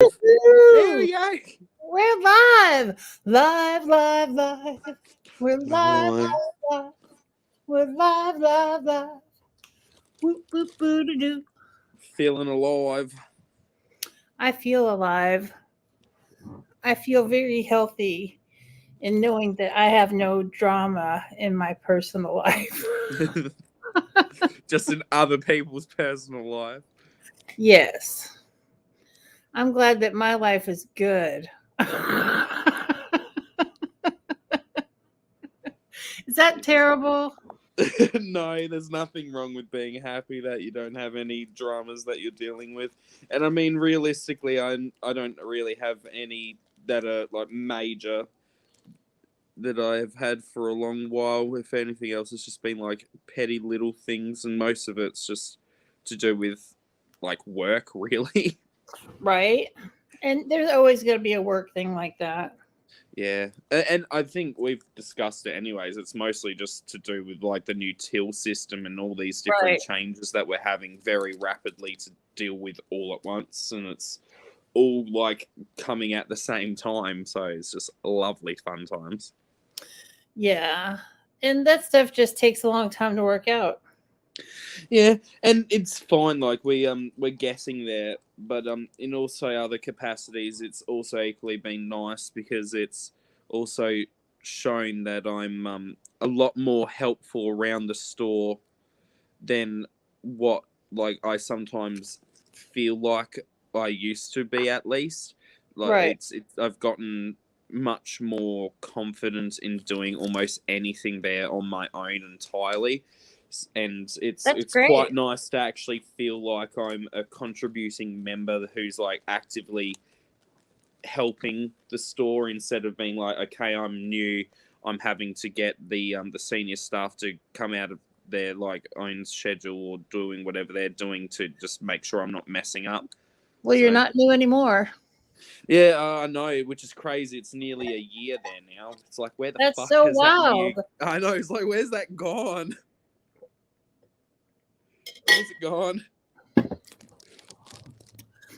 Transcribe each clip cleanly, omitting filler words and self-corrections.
live. There Woo-hoo! we go. We're live. Live, live, live. We're live, Live. live, live. We're live, live, live. Whoop, whoop, boo, doo, doo. Feeling alive. I feel alive. I feel very healthy in knowing that I have no drama in my personal life. Just in other people's personal life. Yes. I'm glad that my life is good. Is that terrible? No, there's nothing wrong with being happy that you don't have any dramas that you're dealing with. And I mean, realistically, I don't really have any that are like major that I have had for a long while. If anything else, it's just been like petty little things, and most of it's just to do with like work, really. Right? And there's always going to be a work thing like that. Yeah, and I think we've discussed it anyways. It's mostly just to do with like the new till system and all these different Right. changes that we're having very rapidly to deal with all at once, and it's all like coming at the same time. So it's just lovely fun times. Yeah. And that stuff just takes a long time to work out. Yeah, and it's fine. Like we're guessing there, but in also other capacities, it's also equally been nice because it's also shown that I'm a lot more helpful around the store than what like I sometimes feel like I used to be at least. Like Right. it's I've gotten much more confident in doing almost anything there on my own entirely. And That's it's quite great. nice to actually feel like I'm a contributing member who's like actively helping the store instead of being like, okay, I'm new, I'm having to get the senior staff to come out of their like own schedule or doing whatever they're doing to just make sure I'm not messing up. Well, you're So not new anymore. yeah, I know, which is crazy. It's nearly a year there now. It's like, where the That's fuck so has that year? wild. I know. It's like, where's that gone? Where's it gone?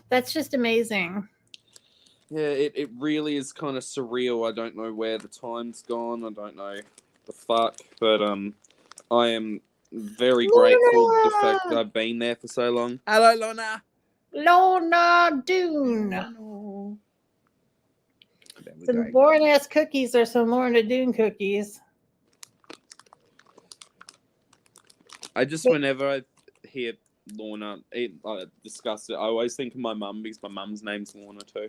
That's just amazing. Yeah, it really is kind of surreal. I don't know where the time's gone. I don't know the fuck, but I am very grateful the fact that Lorna! I've been there for so long. Hello, Lorna. Lorna Doone. Lorna. There we Some go. boring ass cookies are some Lorna Doone cookies. I just But- whenever I hear Lorna, I discuss it. I always think of my mum because my mum's name's Lorna too.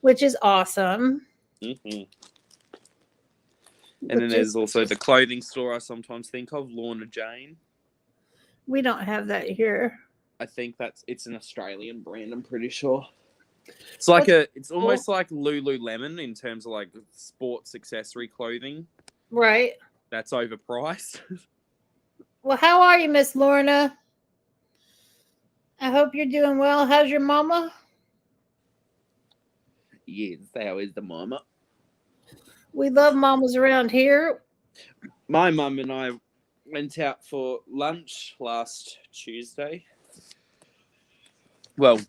Which is awesome. Hmm. And then Which there's is, also the clothing store I sometimes think of, Lorna Jane. we don't have that here. I think it's an Australian brand, I'm pretty sure. It's like That's it's cool. almost like Lululemon in terms of like sports accessory clothing. Right. That's overpriced. Well, how are you, Miss Lorna? I hope you're doing well. How's your mama? Yes, how is the mama? We love mamas around here. My mum and I went out for lunch last Tuesday. Well,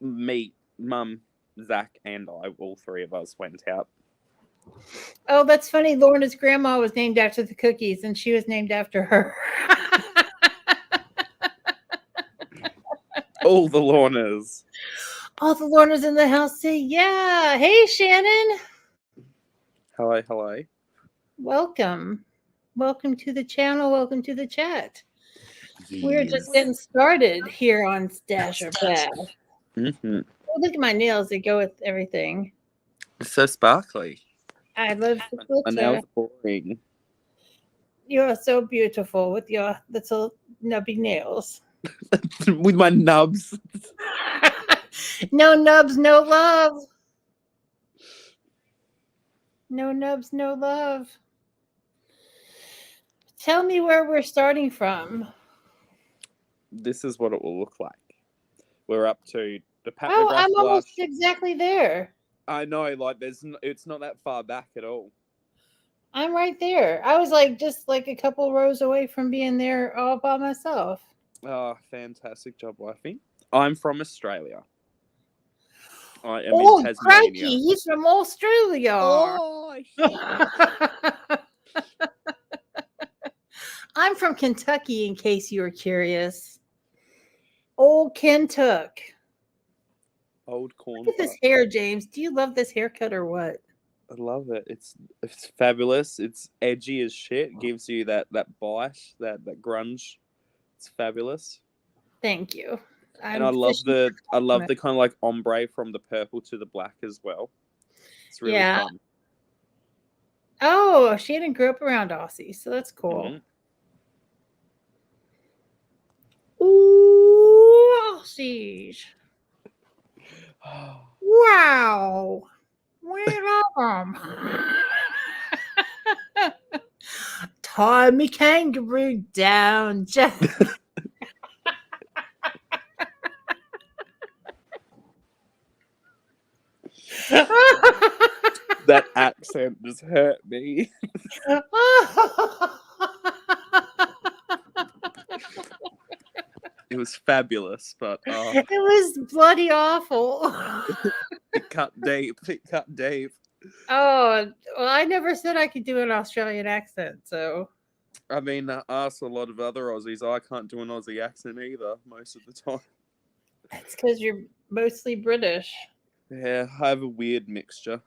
me, mum, Zach, and I, all three of us went out. Oh, that's funny. Lorna's grandma was named after the cookies, and she was named after her. All the Lornas. All the Lornas in the house say, yeah. Hey, Shannon. Hello, hello. Welcome. Welcome to the channel. Welcome to the chat. We're Yes. just getting started here on Stash or Bad. Mm-hmm. Oh, look at my nails. They go with everything. It's so sparkly. I love the My glitter. nails are boring. You're so beautiful with your little nubby nails. With my nubs. No nubs, no love. No nubs, no love. Tell me where we're starting from. This is what it will look like. We're up to the Pat Oh, McGrath I'm almost blush. exactly there. I know, like it's not that far back at all. I'm right there. I was like just like a couple rows away from being there all by myself. Oh, fantastic job, wifey. I'm from Australia. I am in Oh, Tasmania. crikey, he's from Australia. Oh, shit. I'm from Kentucky, in case you were curious. Old Kentucky. Old corn. Look at this hair, James. Do you love this haircut or what? I love it. It's fabulous. It's edgy as shit. Gives you that bite, that grunge. It's fabulous. Thank you. And I love the kind of like ombre from the purple to the black as well. It's really fun. Oh, Shannon grew up around Aussie, so that's cool. Ooh, Aussies. Wow. We love them. Tie me kangaroo down, Jack. That accent just hurt me. It was fabulous, but it was bloody awful. It cut deep. It cut deep. Oh, well, I never said I could do an Australian accent, so. I mean, ask a lot of other Aussies. I can't do an Aussie accent either most of the time. That's because you're mostly British. Yeah, I have a weird mixture.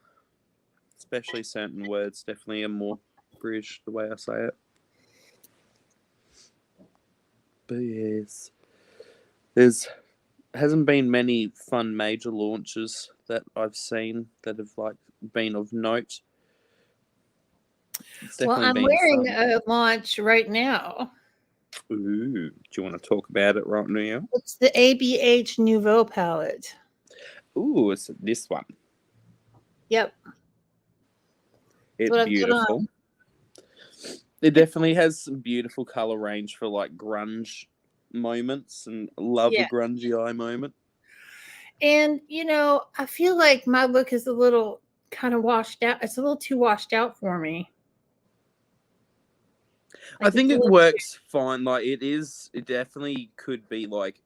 Especially certain words definitely are more British the way I say it. But yes, hasn't been many fun major launches that I've seen that have like been of note. Well, I'm wearing a launch right now. Ooh, do you want to talk about it right now? It's the ABH Nouveau palette. Ooh, it's this one. Yep. It's beautiful. It definitely has some beautiful color range for like grunge moments, and love a grungy eye moment. And I feel like my look is a little kind of washed out. It's a little too washed out for me. Like I think it works fine. Like it definitely could be like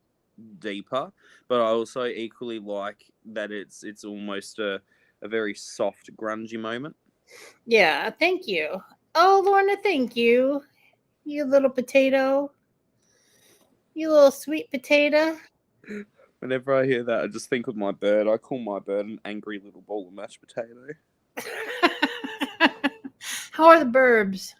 deeper, but I also equally like that it's almost a very soft grungy moment. Yeah, thank you. Oh, Lorna, thank you. You little potato. You little sweet potato. Whenever I hear that, I just think of my bird. I call my bird an angry little ball of mashed potato. How are the burbs?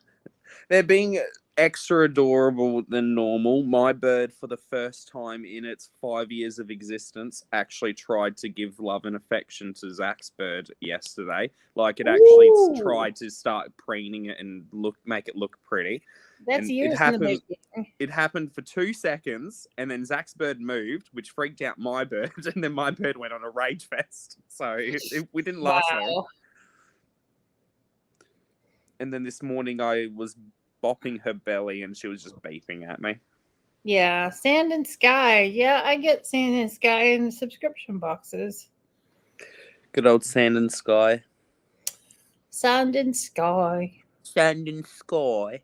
They're being extra adorable than normal. My bird, for the first time in its 5 years of existence, actually tried to give love and affection to Zach's bird yesterday. Like it actually tried to start preening it and make it look pretty. That's years in the making. It happened for 2 seconds, and then Zach's bird moved, which freaked out my bird, and then my bird went on a rage fest. So we didn't last long. And then this morning I was bopping her belly, and she was just beeping at me. Yeah, Sand and Sky. Yeah, I get Sand and Sky in the subscription boxes. Good old Sand and Sky. Sand and Sky. Sand and Sky.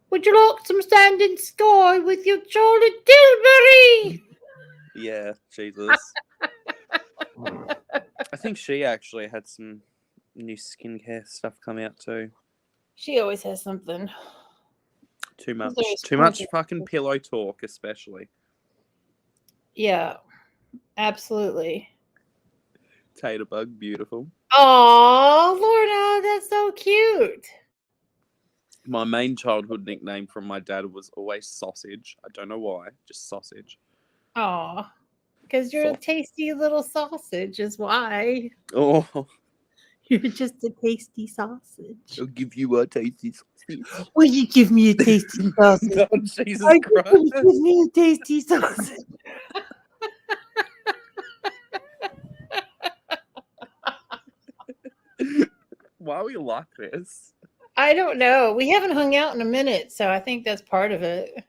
Would you like some Sand and Sky with your Charlie Tilbury? Yeah, Jesus. I think she actually had some new skincare stuff come out too. She always has something. Too much fucking pillow talk, especially. Yeah, absolutely. Taterbug, beautiful. Oh, Lorna, that's so cute. My main childhood nickname from my dad was always Sausage. I don't know why, just Sausage. Oh, because you're a tasty little sausage is why. Oh. You're just a tasty sausage. I'll give you a tasty sausage. Will you give me a tasty sausage? Oh, Jesus Christ. Give me a tasty sausage. Why are we like this? I don't know. We haven't hung out in a minute, so I think that's part of it.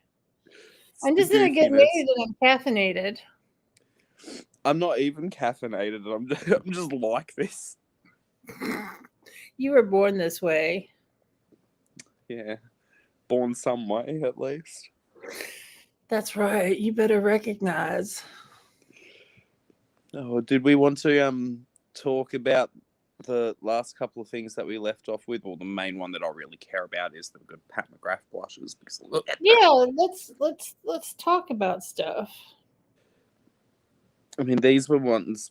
I'm just in a good mood and I'm caffeinated. I'm not even caffeinated. I'm just like this. You were born this way. Yeah. Born some way, at least. That's right. You better recognize. Oh, did we want to talk about the last couple of things that we left off with? Well, the main one that I really care about is the good Pat McGrath blushes, because look at Yeah, let's talk about stuff. I mean, these were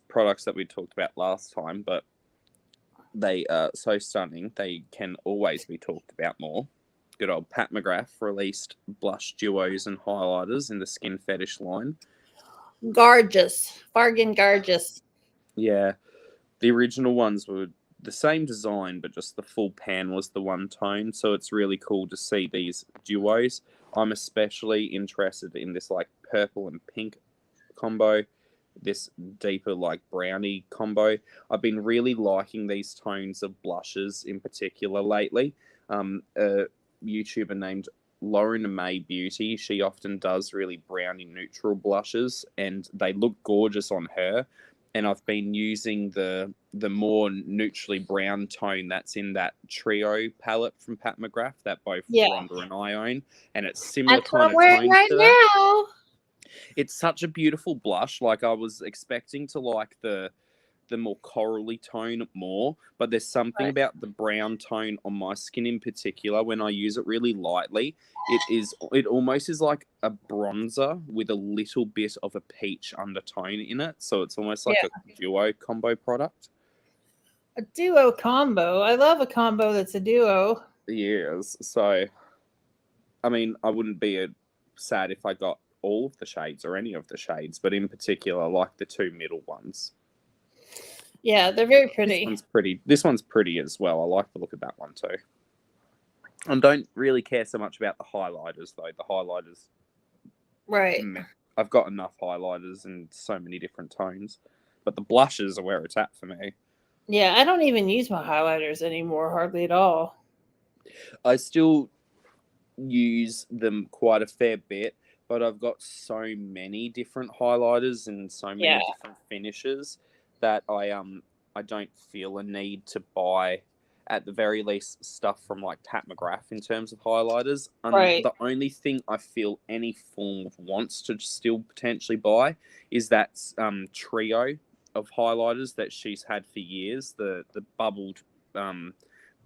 products that we talked about last time, but they are so stunning. They can always be talked about more. Good old Pat McGrath released blush duos and highlighters in the Skin Fetish line. Gorgeous. Bargain gorgeous. Yeah. The original ones were the same design, but just the full pan was the one tone. So it's really cool to see these duos. I'm especially interested in this like purple and pink combo, this deeper like brownie combo. I've been really liking these tones of blushes in particular lately. A YouTuber named Lauren May Beauty, she often does really brownie neutral blushes, and they look gorgeous on her. And I've been using the more neutrally brown tone that's in that trio palette from Pat McGrath that both Rhonda and I own, and it's similar That's what kind I'm of wearing tones right to that. now. It's such a beautiful blush. Like, I was expecting to like the more corally tone more, but there's something about the brown tone on my skin in particular. When I use it really lightly, it almost is like a bronzer with a little bit of a peach undertone in it. So it's almost like a duo combo product. A duo combo. I love a combo that's a duo. Yes. So, I mean, I wouldn't be sad if I got all of the shades or any of the shades, but in particular, like the two middle ones. Yeah, they're very pretty. This one's pretty. This one's pretty as well. I like the look of that one too. I don't really care so much about the highlighters though. The highlighters, right? I've got enough highlighters in so many different tones, but the blushes are where it's at for me. Yeah, I don't even use my highlighters anymore, hardly at all. I still use them quite a fair bit, but I've got so many different highlighters and so many different finishes that I don't feel a need to buy, at the very least, stuff from like Pat McGrath in terms of highlighters. The only thing I feel any form of wants to still potentially buy is that trio of highlighters that she's had for years, the bubbled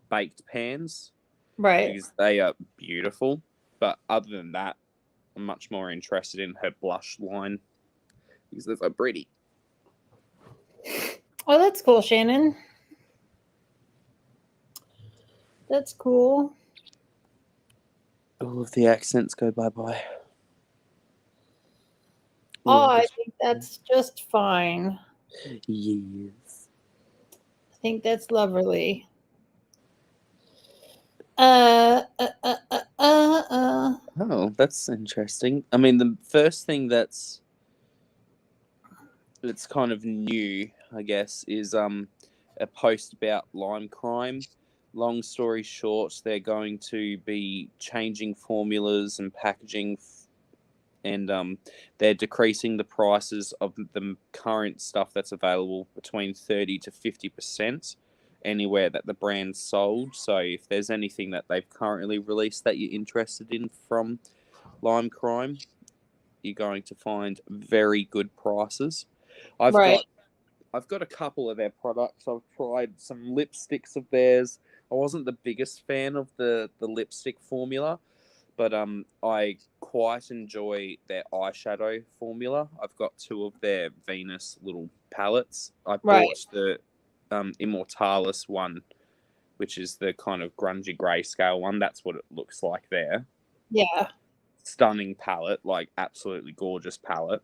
baked pans. Right. Because they are beautiful. But other than that, I'm much more interested in her blush line because they're so pretty. Oh, that's cool, Shannon. That's cool. All of the accents go bye-bye. Oh, I think that's just fine. Yes. I think that's lovely. Oh, that's interesting. I mean, the first thing that's kind of new, I guess, is a post about Lime Crime. Long story short, they're going to be changing formulas and packaging, and they're decreasing the prices of the current stuff that's available between 30 to 50% anywhere that the brand's sold. So if there's anything that they've currently released that you're interested in from Lime Crime, you're going to find very good prices. I've got a couple of their products. I've tried some lipsticks of theirs. I wasn't the biggest fan of the lipstick formula, but I quite enjoy their eyeshadow formula. I've got two of their Venus little palettes. I bought the Immortalis one, which is the kind of grungy grayscale one. That's what it looks like there. Yeah. Stunning palette, like absolutely gorgeous palette.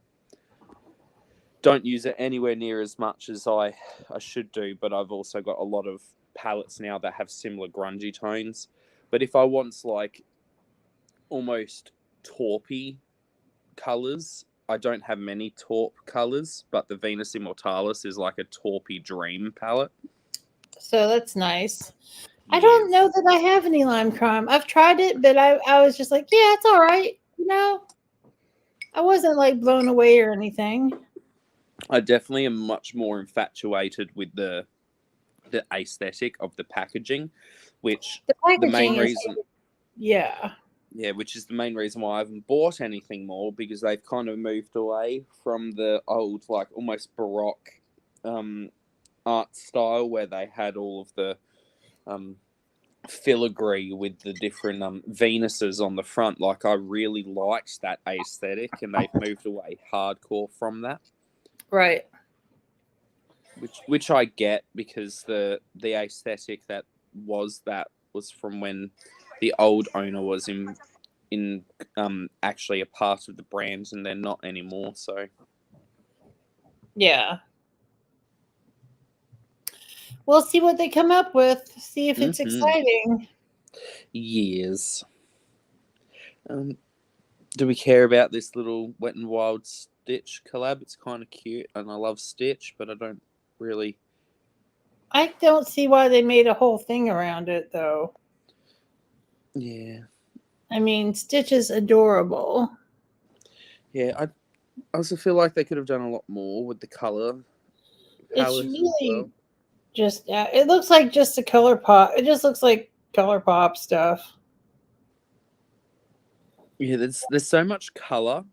Don't use it anywhere near as much as I should do, but I've also got a lot of palettes now that have similar grungy tones. But if I want like almost taupey colors, I don't have many taupe colors, but the Venus Immortalis is like a taupey dream palette. So that's nice. I don't know that I have any Lime Crime. I've tried it, but I was just like, yeah, it's all right. You know, I wasn't like blown away or anything. I definitely am much more infatuated with the aesthetic of the packaging, which the main reason. Yeah. Yeah, which is the main reason why I haven't bought anything more, because they've kind of moved away from the old, like, almost Baroque art style where they had all of the filigree with the different Venuses on the front. Like, I really liked that aesthetic, and they've moved away hardcore from that. Right. Which I get, because the aesthetic that was from when the old owner was in actually a part of the brand, and they're not anymore. So Yeah. We'll see what they come up with. See if it's exciting. Yes. Do we care about this little Wet and Wild Stitch collab? It's kind of cute, and I love Stitch, but I don't really. I don't see why they made a whole thing around it, though. Yeah. I mean, Stitch is adorable. Yeah, I also feel like they could have done a lot more with the color It's palette really as well. just, it looks like just a color pop. It just looks like color pop stuff. Yeah, there's so much color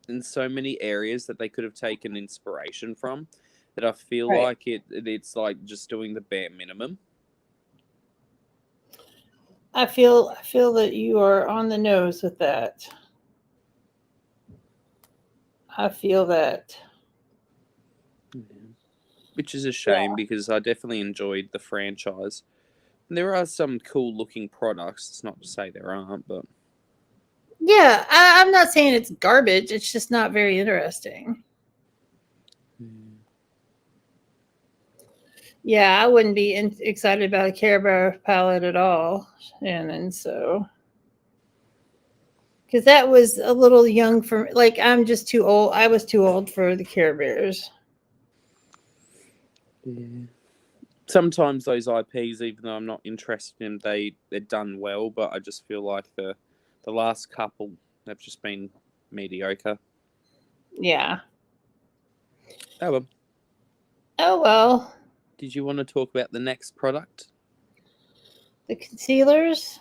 in so many areas that they could have taken inspiration from, that I feel Right. like it's like just doing the bare minimum. I feel that you are on the nose with that. I feel that. Yeah. Which is a shame, because I definitely enjoyed the franchise. And there are some cool looking products. It's not to say there aren't, but Yeah, I'm not saying it's garbage. It's just not very interesting. Yeah, I wouldn't be excited about a Care Bear palette at all, and so because that was a little young for, like, I'm just too old. I was too old for the Care Bears. yeah. Sometimes those IPs, even though I'm not interested in them, they're done well, but I just feel like the last couple have just been mediocre. Yeah. Oh well. Oh well. Did you want to talk about the next product? The concealers.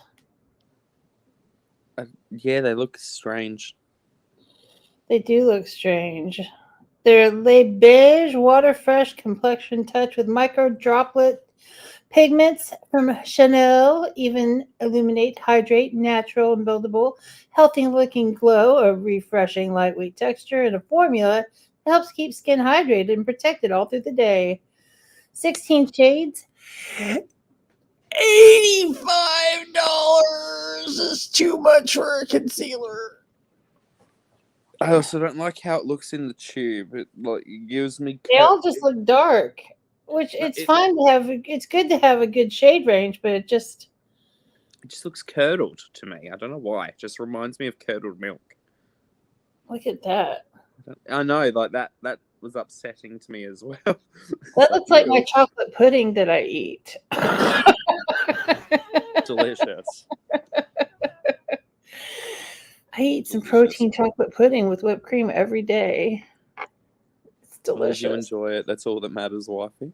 Yeah, they look strange. They do look strange. They're Le Beige Water Fresh Complexion Touch with micro droplet pigments from Chanel. Even illuminate, hydrate, natural and buildable, healthy looking glow, a refreshing lightweight texture, and a formula that helps keep skin hydrated and protected all through the day. 16 shades. $85 is too much for a concealer. I also don't like how it looks in the tube. It gives me. They all just look dark, which it's fine to have. It's good to have a good shade range, but it just looks curdled to me. I don't know why. It just reminds me of curdled milk. look at that. I know, like that was upsetting to me as well. That looks like my chocolate pudding that I eat. Delicious. I eat some protein chocolate pudding with whipped cream every day. It's As long as you delicious. enjoy it, that's all that matters, wifey.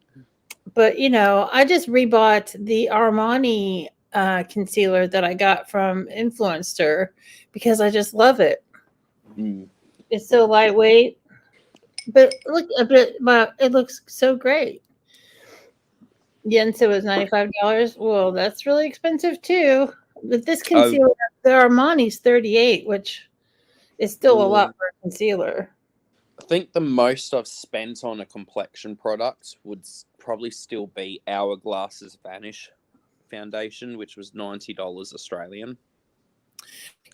But I just rebought the Armani concealer that I got from Influencer because I just love it. It's so lightweight, but look a bit. But it looks so great. Yen said it was $95. Well, that's really expensive too. But this concealer, the Armani's $38, which is still a lot for a concealer. I think the most I've spent on a complexion product would probably still be Hourglass's Vanish foundation, which was $90 Australian.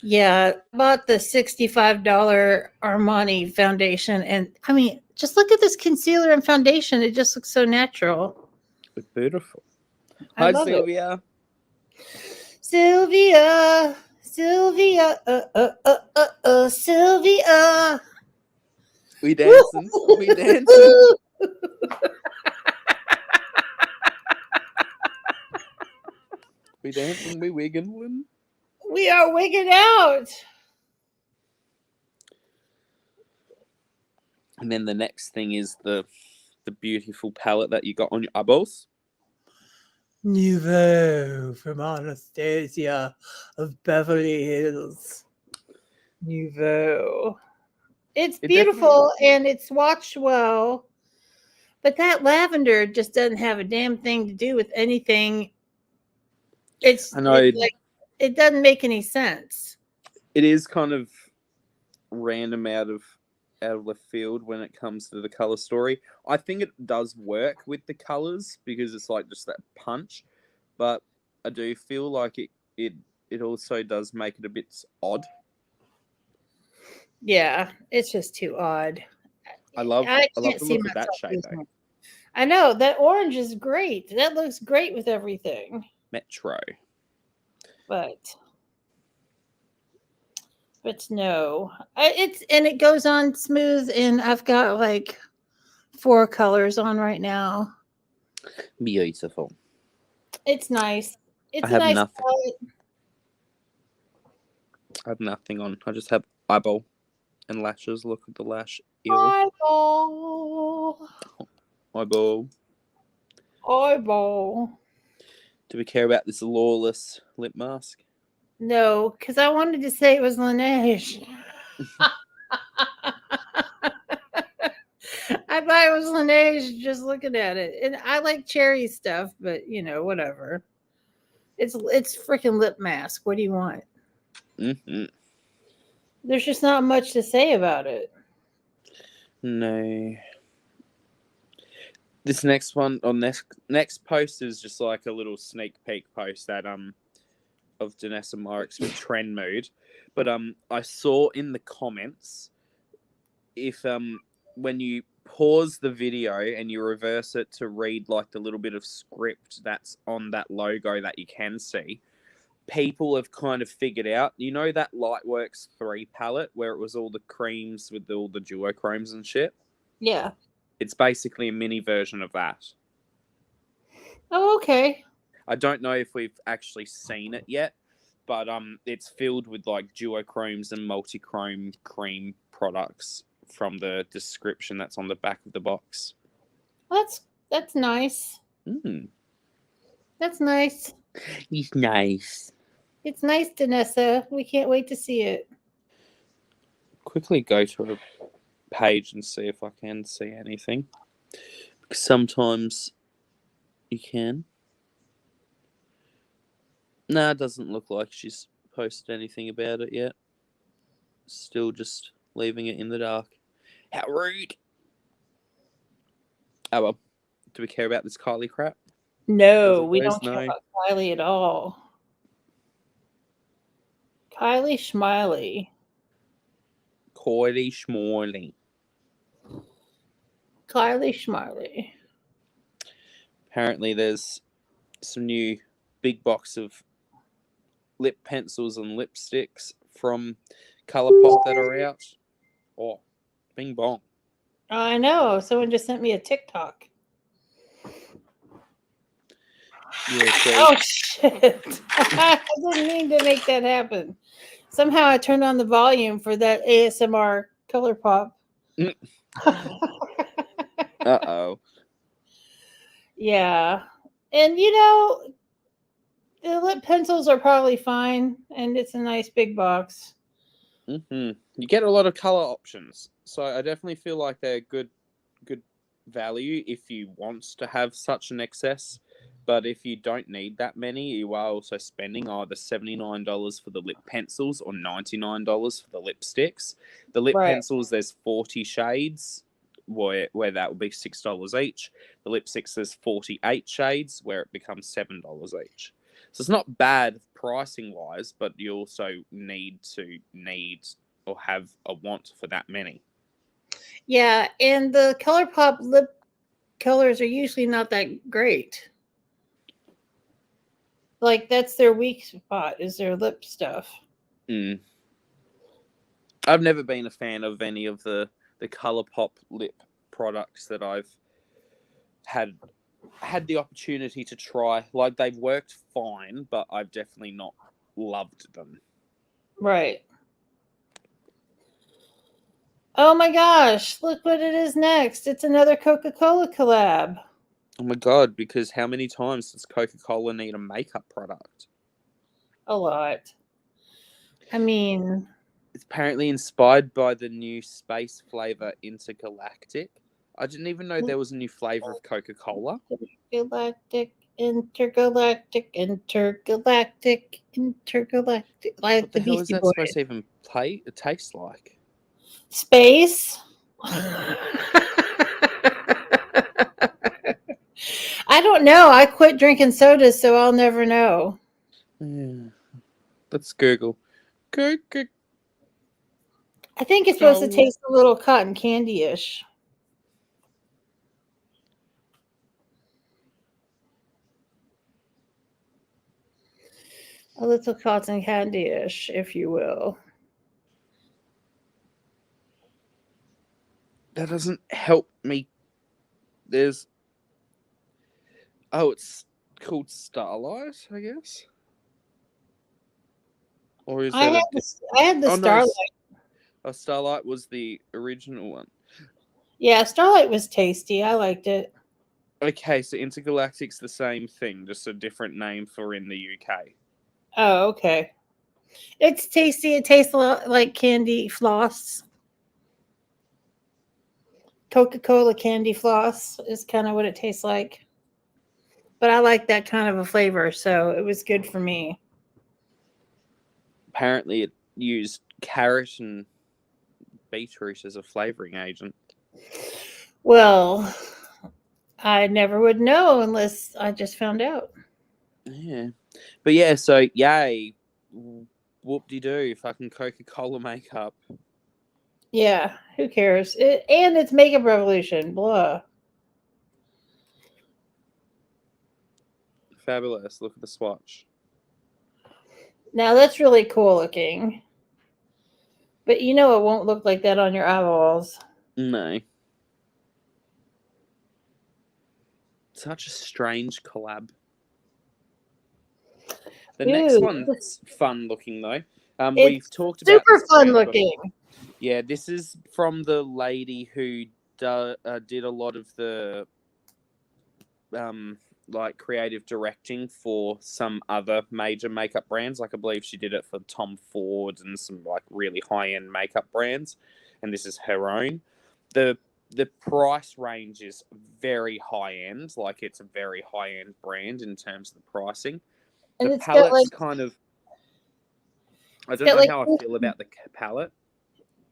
Yeah, I bought the $65 Armani foundation, and I mean, just look at this concealer and foundation. It just looks so natural. It's beautiful. Hi, Sylvia. Sylvia, Sylvia, Sylvia. We dancing. We dancing. We dancing. We wiggling. We are wigging out. And then the next thing is the beautiful palette that you got on your eyeballs. Nouveau from Anastasia of Beverly Hills. Nouveau. It's It definitely. beautiful and it's watched well, but that lavender just doesn't have a damn thing to do with anything. I know It's like it doesn't make any sense. it is kind of random out of left field when it comes to the color story. I think it does work with the colors because it's like just that punch, but I do feel like it also does make it a bit odd. Yeah, it's just too odd. I love I I love can't the see look of that myself shade though. using it. I know that orange is great. That looks great with everything. Metro. But no, it goes on smooth, and I've got like 4 colors on right now. Beautiful. It's nice. I It's a have nice nothing. palette. I have nothing on. I just have eyeball and lashes. Look at the lash. Ew. Eyeball. Eyeball. Eyeball. Do we care about this lawless lip mask? No, because I wanted to say it was Laneige. I thought it was Laneige just looking at it. And I like cherry stuff, but whatever. It's freaking lip mask. What do you want? Mm-hmm. There's just not much to say about it. No. This next one or next post is just like a little sneak peek post that of Danessa Morix with Trend Mood. But I saw in the comments if when you pause the video and you reverse it to read like the little bit of script that's on that logo that you can see, people have kind of figured out, that Lightworks 3 palette where it was all the creams with all the duochromes and shit? Yeah. It's basically a mini version of that. Oh, okay. I don't know if we've actually seen it yet, but it's filled with like duochromes and multi-chrome cream products from the description that's on the back of the box. That's nice. Mm. That's nice. It's nice. It's nice, Danessa. We can't wait to see it. Quickly go to a page and see if I can see anything. Because sometimes you can. Nah, it doesn't look like she's posted anything about it yet. Still just leaving it in the dark. How rude. Oh well. Do we care about this Kylie crap? No, we always, don't care no. about Kylie at all. Kylie Schmiley. Kylie Schmiley. Kylie Schmiley. Apparently there's some new big box of lip pencils and lipsticks from Colourpop that are out. Oh, bing bong. I know. Someone just sent me a TikTok. Yeah, so Oh shit! I didn't mean to make that happen. Somehow I turned on the volume for that ASMR Colourpop. uh-oh. Yeah, and the lip pencils are probably fine, and it's a nice big box. Mm-hmm. You get a lot of color options, so I definitely feel like they're good value if you want to have such an excess. But if you don't need that many, you are also spending either $79 for the lip pencils or $99 for the lipsticks. The lip Right. pencils, there's 40 shades, where that would be $6 each. The lipsticks, there's 48 shades, where it becomes $7 each. So it's not bad pricing wise, but you also need or have a want for that many. Yeah, and the Colourpop lip colors are usually not that great. Like that's their weak spot is their lip stuff. Mm. I've never been a fan of any of the Colourpop lip products that I've had the opportunity to try. Like they've worked fine, but I've definitely not loved them. Right. Oh my gosh, look what it is next. It's another Coca-Cola collab. Oh my god, because how many times does Coca-Cola need a makeup product? A lot. I mean, It's apparently inspired by the new space flavor Intergalactic. I didn't even know there was a new flavor of Coca-Cola. intergalactic, intergalactic, like What the the hell is Beastie that Boys. supposed to even taste like? Space. I don't know. I quit drinking sodas, so I'll never know. Yeah. Let's Google. Coca-Cola. I think it's supposed to taste a little cotton candy-ish. A little cotton candy-ish, if you will. That doesn't help me. There's. Oh, it's called Starlight, I guess. Or is that I had the Oh no, Starlight. Starlight was the original one. Yeah, Starlight was tasty. I liked it. Okay, so Intergalactic's the same thing, just a different name for in the UK. Oh, okay. It's tasty. It tastes a lot like candy floss. Coca-Cola candy floss is kind of what it tastes like. But I like that kind of a flavor, so it was good for me. Apparently, it used carrot and beetroot as a flavoring agent. Well, I never would know unless I just found out. Yeah. But yeah, so yay. Whoop-de-doo, fucking Coca-Cola makeup. Yeah, who cares? And it's Makeup Revolution. Blah. Fabulous. Look at the swatch. Now that's really cool looking. But you know it won't look like that on your eyeballs. No. Such a strange collab. The next one's fun looking though. We've talked about super fun looking. Yeah, this is from the lady who did a lot of the like creative directing for some other major makeup brands. Like I believe she did it for Tom Ford and some like really high end makeup brands, and this is her own. The price range is very high end, like it's a very high end brand in terms of the pricing. And The it's palette's got like, kind of, I don't know like, how I feel about the palette.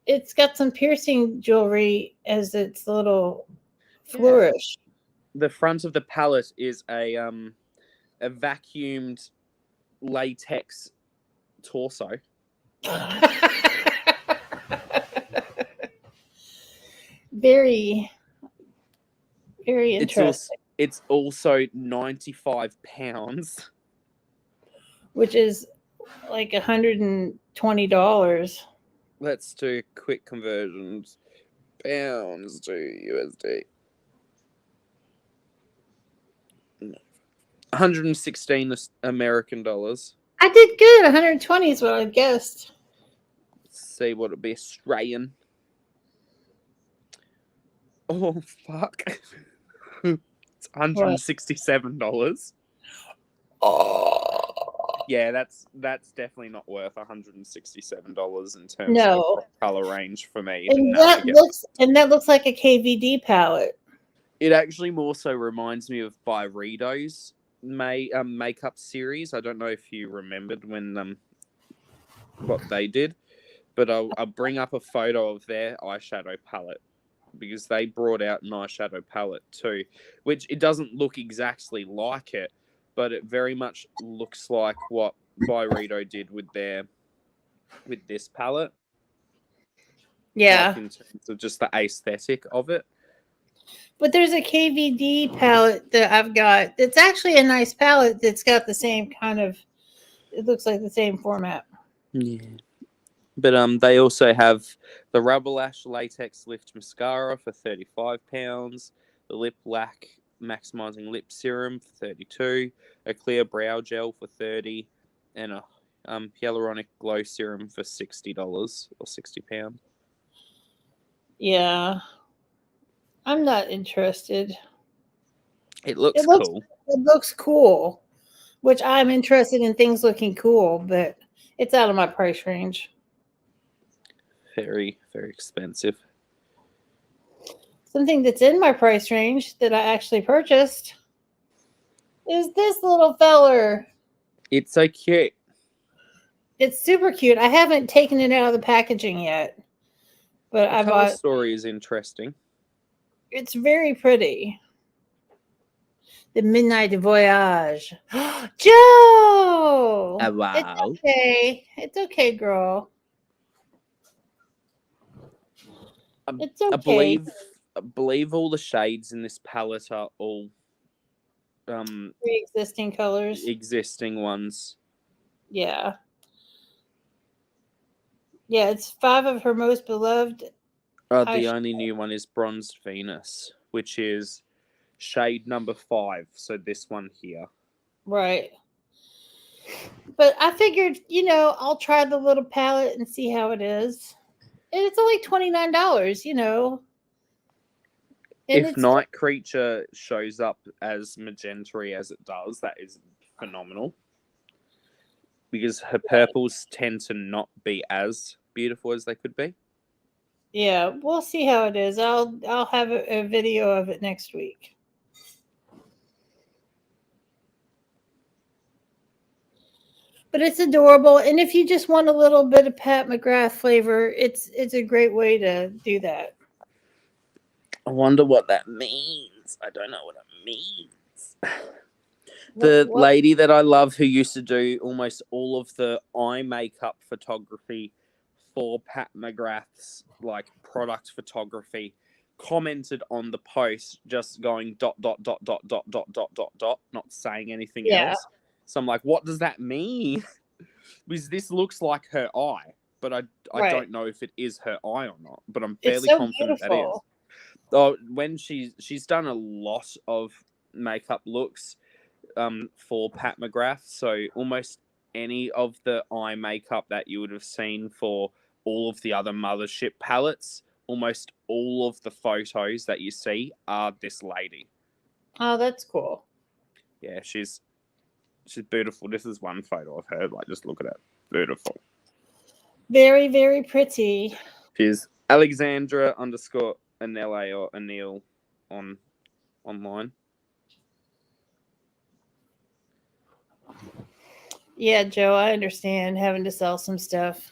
It's got some piercing jewelry as its little flourish. The front of the palette is a vacuumed latex torso. Very, very interesting. It's also £95, which is like $120. Let's do quick conversions. Pounds to USD. 116 American dollars. I did good. 120 is what I guessed. Let's see what it'd be Australian. Oh fuck! It's $167. Oh yeah, that's definitely not worth $167 in terms of color range for me. And that looks like a KVD palette. It actually more so reminds me of Byredo's makeup series. I don't know if you remembered when what they did, but I'll bring up a photo of their eyeshadow palette because they brought out an eyeshadow palette too, which it doesn't look exactly like it, but it very much looks like what Byredo did with this palette. Yeah. Like in terms of just the aesthetic of it. But there's a KVD palette that I've got. It's actually a nice palette that's got the same kind of, it looks like the same format. Yeah. But they also have the Rubber Lash Latex Lift Mascara for £35, the Lip Lack Maximizing Lip Serum for $32, a Clear Brow Gel for $30, and a Hyaluronic Glow Serum for $60 or £60. Yeah. I'm not interested. It looks It looks cool. it looks cool, which I'm interested in things looking cool, but it's out of my price range. Very, very expensive. Something that's in my price range that I actually purchased is this little feller. It's so cute. It's super cute. I haven't taken it out of the packaging yet, but The I cover bought. story is interesting. It's very pretty. The Midnight Voyage. Joe! It's Wow. okay. It's okay, girl. It's I okay. believe all the shades in this palette are all Pre-existing colors. existing ones. Yeah. Yeah, it's 5 of her most beloved. The only new one is Bronzed Venus, which is shade number 5. So this one here. Right. But I figured, I'll try the little palette and see how it is. And it's only $29, And If it's Night Creature shows up as magenta as it does, that is phenomenal. Because her purples tend to not be as beautiful as they could be. yeah, we'll see how it is. I'll have a video of it next week. But it's adorable, and if you just want a little bit of Pat McGrath flavor, it's a great way to do that. I wonder what that means. I don't know what it means. The lady that I love who used to do almost all of the eye makeup photography for Pat McGrath's product photography commented on the post just going ... not saying anything else. So I'm like, what does that mean? Because this looks like her eye, but I don't know if it is her eye or not, but I'm fairly confident that is. Oh, when she's done a lot of makeup looks for Pat McGrath, so almost any of the eye makeup that you would have seen for all of the other Mothership palettes, almost all of the photos that you see are this lady. Oh, that's cool. Yeah, she's beautiful. This is one photo of her. Just look at it. Beautiful. Very, very pretty. She's Alexandra _ Anele or Anil online. Yeah, Joe, I understand having to sell some stuff.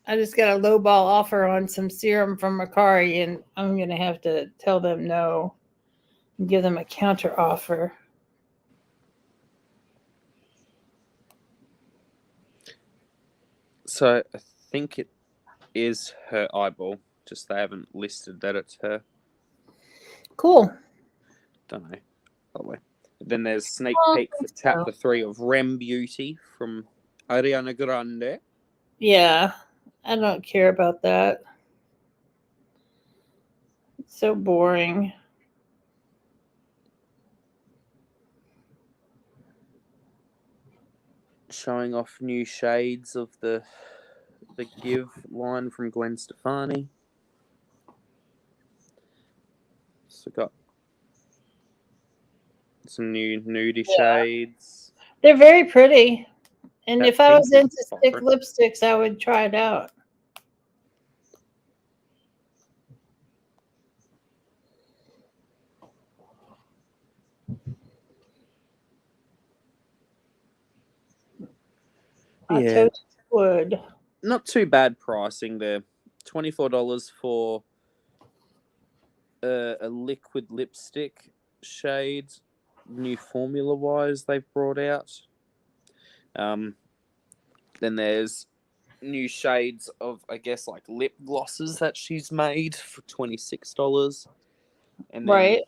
I just got a lowball offer on some serum from Macari, and I'm going to have to tell them no and give them a counter offer. So I think it is her eyeball. Just they haven't listed that it's her. Cool. Don't know. Probably. Then there's sneak peek for chapter 3 of Rem Beauty from Ariana Grande. Yeah, I don't care about that. It's so boring. Showing off new shades of the Give line from Gwen Stefani. So got some new nudie shades. They're very pretty. And That if I was pink into is stick different. lipsticks, I would try it out. I totally would. Not too bad pricing there. $24 for a liquid lipstick shade. New formula wise they've brought out. Then there's new shades of, I guess, lip glosses that she's made for $26. And then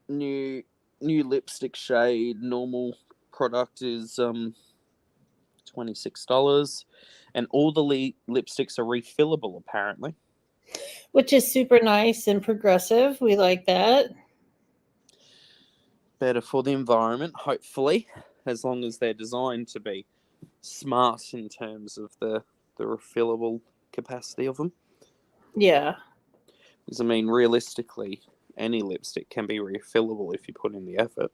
new lipstick shade, normal product is $26. And all the lipsticks are refillable apparently. Which is super nice and progressive. We like that. Better for the environment, hopefully, as long as they're designed to be smart in terms of the refillable capacity of them. Yeah. Because, I mean, realistically, any lipstick can be refillable if you put in the effort.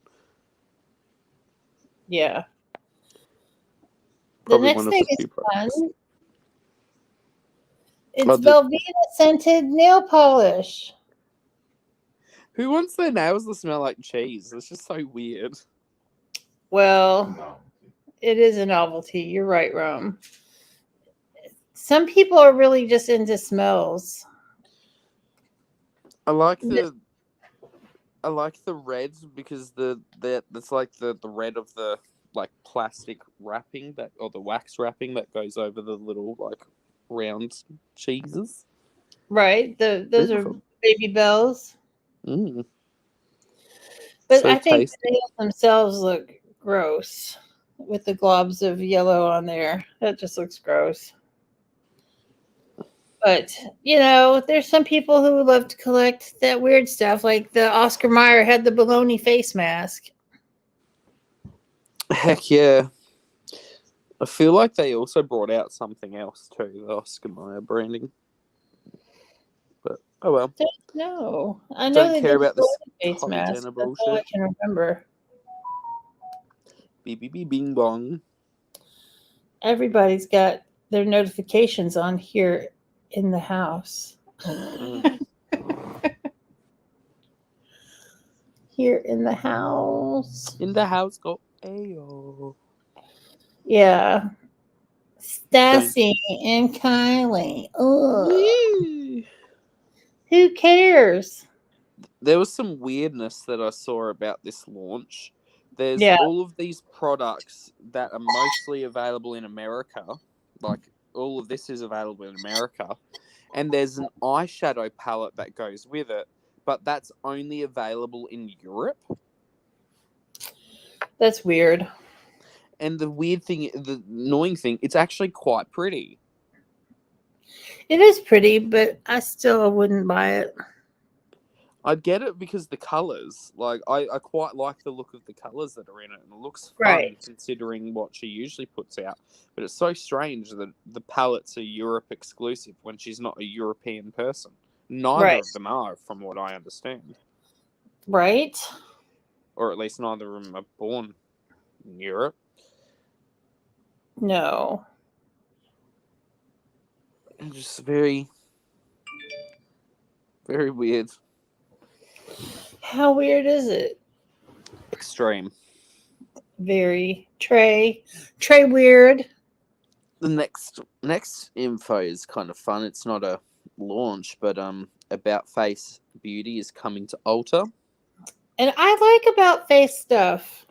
Yeah. Probably the one next of thing the is few fun. products. It's the- Velveeta scented nail polish. Who wants their nails to smell like cheese? It's just so weird. Well, it is a novelty. You're right, Rome. Some people are really just into smells. I like the red because that's like the red of the like plastic wrapping that or the wax wrapping that goes over the little like round cheeses. Right. Those Beautiful. are baby bells. Mm, But so I think the tasty. nails themselves look gross with the globs of yellow on there. That just looks gross. But, there's some people who love to collect that weird stuff. Like the Oscar Mayer had the baloney face mask. Heck yeah. I feel like they also brought out something else too, the Oscar Mayer branding. But oh well. No. I know Don't they care did about the this baloney face mask. Toddy That's all I bullshit. can remember. Beep beep beep bing bong. Everybody's got their notifications on here in the house. Here in the house. In the house go ayo. Yeah. Stassi and Kylie. Ugh. Who cares? There was some weirdness that I saw about this launch. There's Yeah. all of these products that are mostly available in America. Like all of this is available in America. And there's an eyeshadow palette that goes with it, but that's only available in Europe. That's weird. And the annoying thing, it's actually quite pretty. It is pretty, but I still wouldn't buy it. I'd get it because the colors, like I quite like the look of the colors that are in it, and it looks fun Right. considering what she usually puts out. But it's so strange that the palettes are Europe exclusive when she's not a European person. Neither Right. of them are, from what I understand, Right? or at least neither of them are born in Europe. No. And just very, very weird. How weird is it? Extreme. Very. Trey weird. The next info is kind of fun. It's not a launch, but About Face Beauty is coming to Ulta. And I like About Face stuff.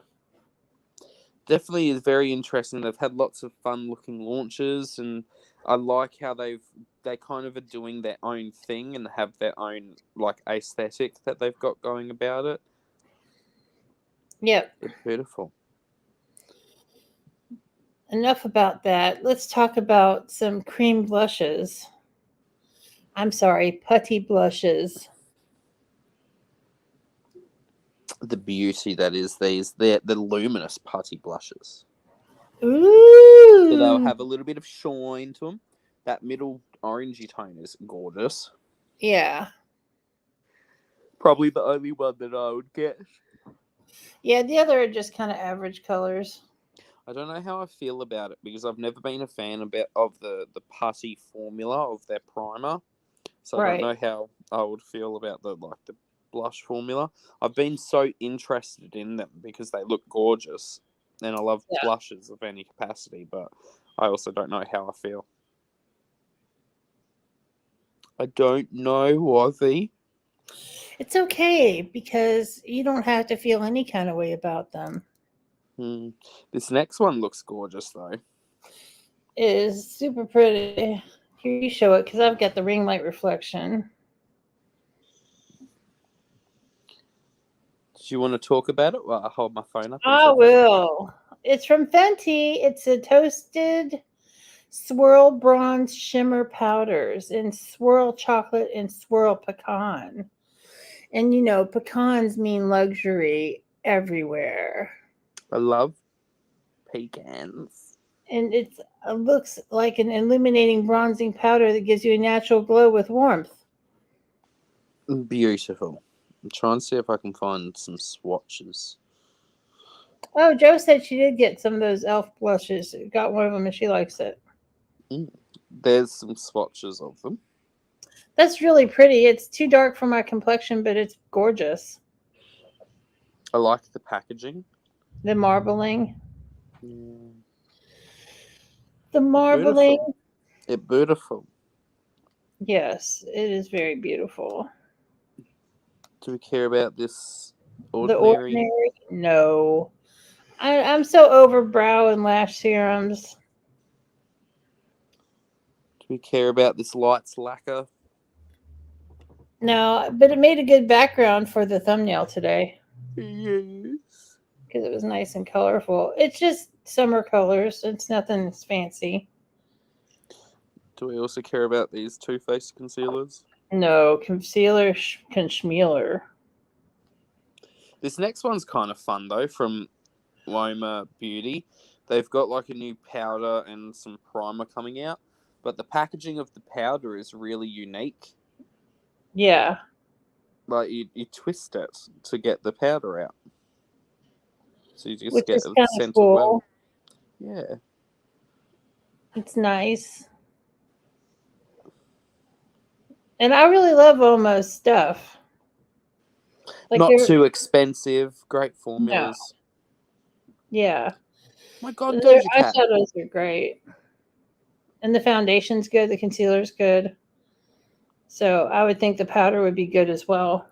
Definitely is very interesting. They've had lots of fun looking launches, and I like how they kind of are doing their own thing and have their own like aesthetic that they've got going about it. Yep. It's beautiful. Enough about that. Let's talk about some cream blushes. I'm sorry, putty blushes. The beauty that is they're the luminous putty blushes. Ooh. So they'll have a little bit of shine to them. That middle orangey tone is gorgeous. Yeah. Probably the only one that I would get. Yeah, the other are just kind of average colors. I don't know how I feel about it because I've never been a fan of the putty formula of their primer. So I don't know how I would feel about the blush formula. I've been so interested in them because they look gorgeous, and I love blushes of any capacity. But I also don't know how I feel. I don't know, Ozzy. It's okay because you don't have to feel any kind of way about them. This next one looks gorgeous, though. It is super pretty. Here, you show it because I've got the ring light reflection. Do you want to talk about it while I hold my phone up? I will. It's from Fenty. It's a toasted swirl bronze shimmer powders in swirl chocolate and swirl pecan. And pecans mean luxury everywhere. I love pecans. And it looks like an illuminating bronzing powder that gives you a natural glow with warmth. Beautiful. I'm trying to see if I can find some swatches. Oh, Joe said she did get some of those elf blushes. Got one of them and she likes it. There's some swatches of them. That's really pretty. It's too dark for my complexion, but it's gorgeous. I like the packaging. The marbling. Yeah. The marbling. It's beautiful. Yes, it is very beautiful. Do we care about this The ordinary? ordinary? No. I'm so over brow and lash serums. Do we care about this lights lacquer? No, but it made a good background for the thumbnail today Yes. because it was nice and colorful. It's just summer colors. It's nothing fancy. Do we also care about these Too Faced concealers? No, concealer, conschmealer. This next one's kind of fun though, from Loma Beauty. They've got like a new powder and some primer coming out, but the packaging of the powder is really unique. Yeah. Like you twist it to get the powder out. So you just Which get is a kind of center cool. well. Yeah. It's nice. And I really love Omo's stuff. Like Not too expensive, great formulas. Yeah. My God, Their Doja Cat. eyeshadows are great. And the foundation's good, the concealer's good. So I would think the powder would be good as well.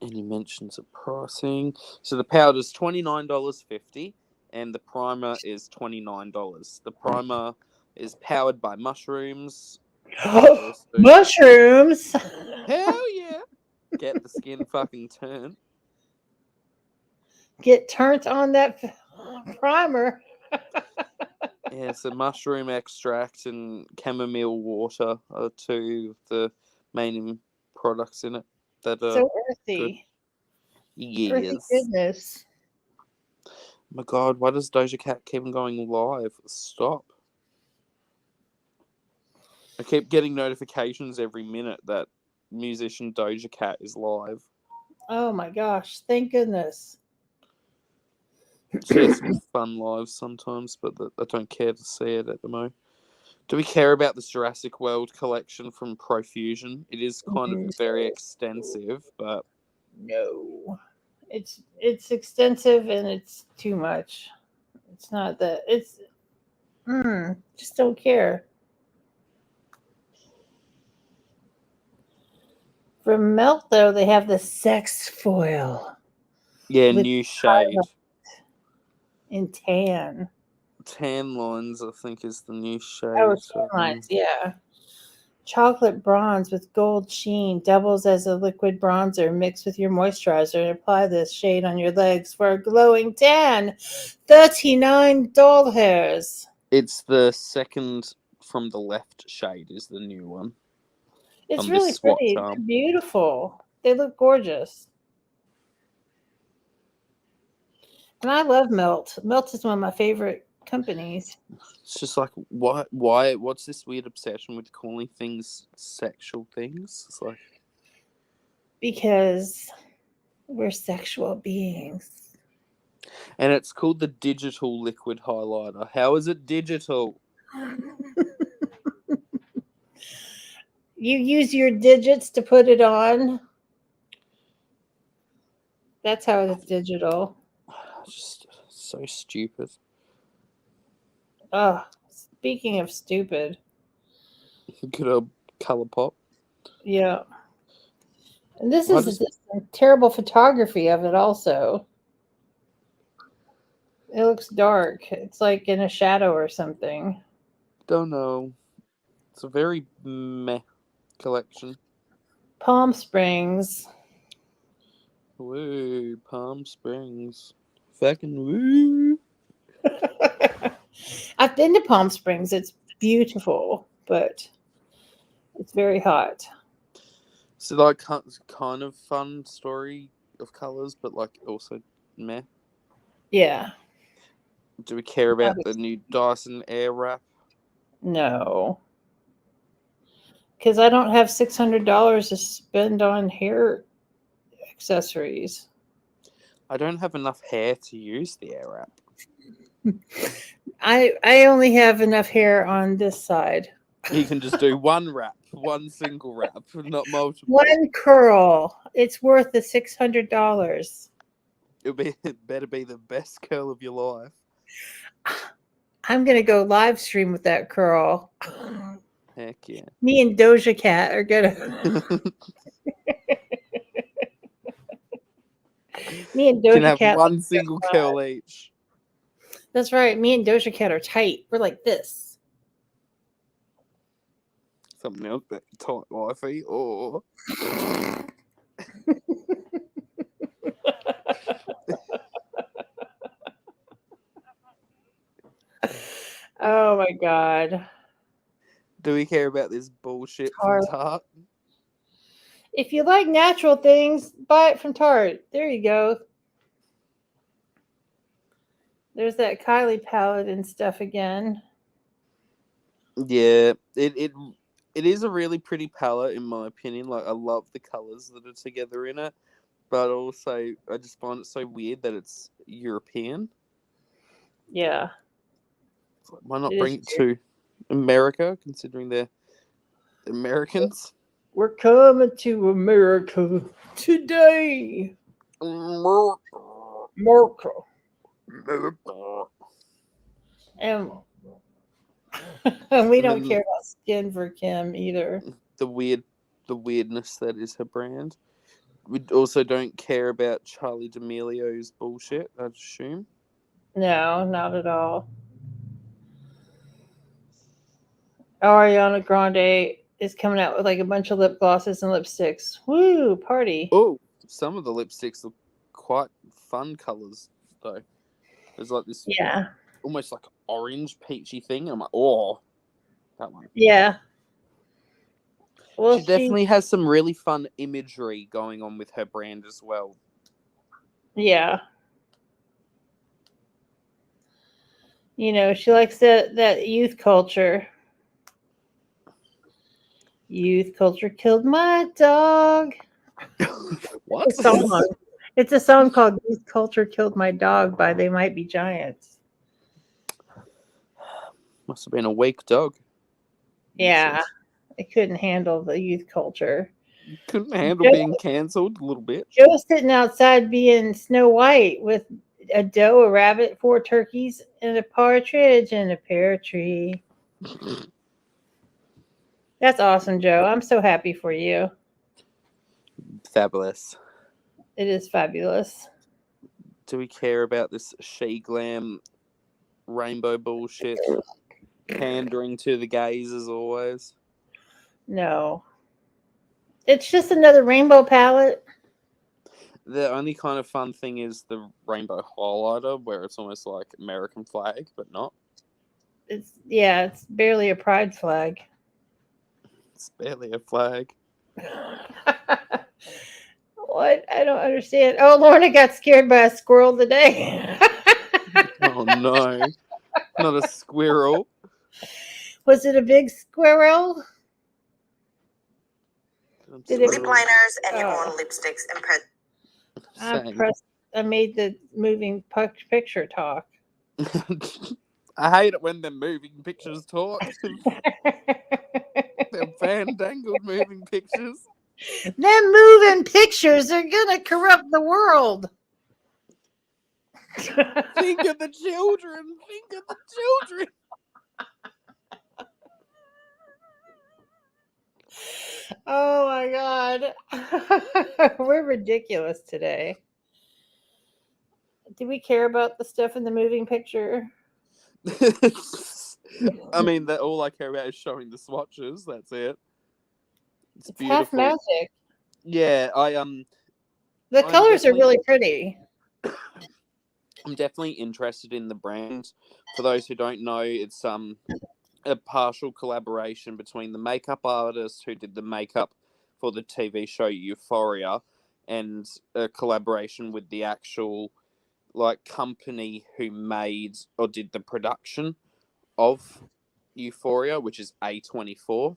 Any mentions of pricing? So the powder's $29.50 and the primer is $29. The primer is powered by mushrooms. Mushrooms! Hell yeah! Get the skin fucking turned. Get turned on that primer. Yeah, so mushroom extract and chamomile water are two of the main products in it that are So earthy. Yes. Earthy goodness. My God, why does Doja Cat keep going live? Stop. I keep getting notifications every minute that musician Doja Cat is live. Oh my gosh. Thank goodness. She has some fun lives sometimes, but I don't care to see it at the moment. Do we care about this Jurassic World collection from Profusion? It is kind of very extensive, but no. It's extensive and it's too much. It's not that it's just don't care. For Melt though, they have the sex foil. Yeah, new shade. In tan. Tan lines, I think, is the new shade. Oh, tan lines, yeah. Chocolate bronze with gold sheen doubles as a liquid bronzer. Mix with your moisturizer and apply this shade on your legs for a glowing tan. $39. It's the second from the left shade is the new one. It's really pretty. They're beautiful. They look gorgeous. And I love Melt. Melt is one of my favorite companies. It's just like, why? What's this weird obsession with calling things sexual things? It's like, because we're sexual beings. And it's called the digital liquid highlighter. How is it digital? You use your digits to put it on. That's how it's digital. Just so stupid. Oh, speaking of stupid. Good old ColourPop. Yeah. And this is terrible photography of it also. It looks dark. It's like in a shadow or something. Don't know. It's a very meh collection. Palm Springs. Woo, Palm Springs. Fucking woo. I've been to Palm Springs. It's beautiful, but it's very hot. So, like, kind of fun story of colors, but, like, also meh. Yeah. Do we care about the new Dyson Airwrap? No. because I don't have $600 to spend on hair accessories. I don't have enough hair to use the air wrap. I only have enough hair on this side. You can just do one wrap, one single wrap, not multiple. One curl. It's worth the $600. It better be the best curl of your life. I'm gonna go live stream with that curl. Heck yeah. Me and Doja Cat are gonna. Me and You can Doja have Cat. one single curl each. That's right. Me and Doja Cat are tight. We're like this. Something else that tight wifey. Or Oh my god. do we care about this bullshit from Tarte? If you like natural things, buy it from Tarte. There you go. There's that Kylie palette and stuff again. Yeah, it is a really pretty palette in my opinion. Like I love the colours that are together in it, but also I just find it so weird that it's European. Yeah. Why not bring it to America, considering they're Americans? We're coming to America today. America. And we don't care about Skin for Kim either. The weirdness that is her brand. We also don't care about Charlie D'Amelio's bullshit, I'd assume. No, not at all. Ariana Grande is coming out with like a bunch of lip glosses and lipsticks. Woo, party. Oh, some of the lipsticks look quite fun colours, though. There's like this almost like orange peachy thing. And I'm like, oh, that one. Yeah. Well, she definitely has some really fun imagery going on with her brand as well. Yeah. You know, she likes that youth culture. Youth culture killed my dog. What? It's a song called Youth Culture Killed My Dog by They Might Be Giants. Must have been a weak dog. Yeah. It couldn't handle the youth culture. Couldn't handle being cancelled a little bit. Joe's sitting outside being Snow White with a doe, a rabbit, 4 turkeys, and a partridge in a pear tree. That's awesome, Joe. I'm so happy for you. Fabulous. It is fabulous. Do we care about this she-glam rainbow bullshit? Pandering to the gays as always? No. It's just another rainbow palette. The only kind of fun thing is the rainbow highlighter, where it's almost like American flag, but not. It's barely a pride flag. It's barely a flag. What? I don't understand. Oh, Lorna got scared by a squirrel today. Oh no. Not a squirrel. Was it a big squirrel? Lip liners and your own lipsticks and I made the moving picture talk. I hate it when the moving pictures talk. They're fandangled moving pictures. Them moving pictures are gonna corrupt the world. Think of the children. Think of the children. Oh my god. We're ridiculous today. Do we care about the stuff in the moving picture? I mean, that all I care about is showing the swatches. That's it. It's beautiful. Half magic. Yeah, the colors are really pretty. I'm definitely interested in the brand. For those who don't know, it's a partial collaboration between the makeup artist who did the makeup for the TV show Euphoria and a collaboration with the actual company who made or did the production of Euphoria, which is A24.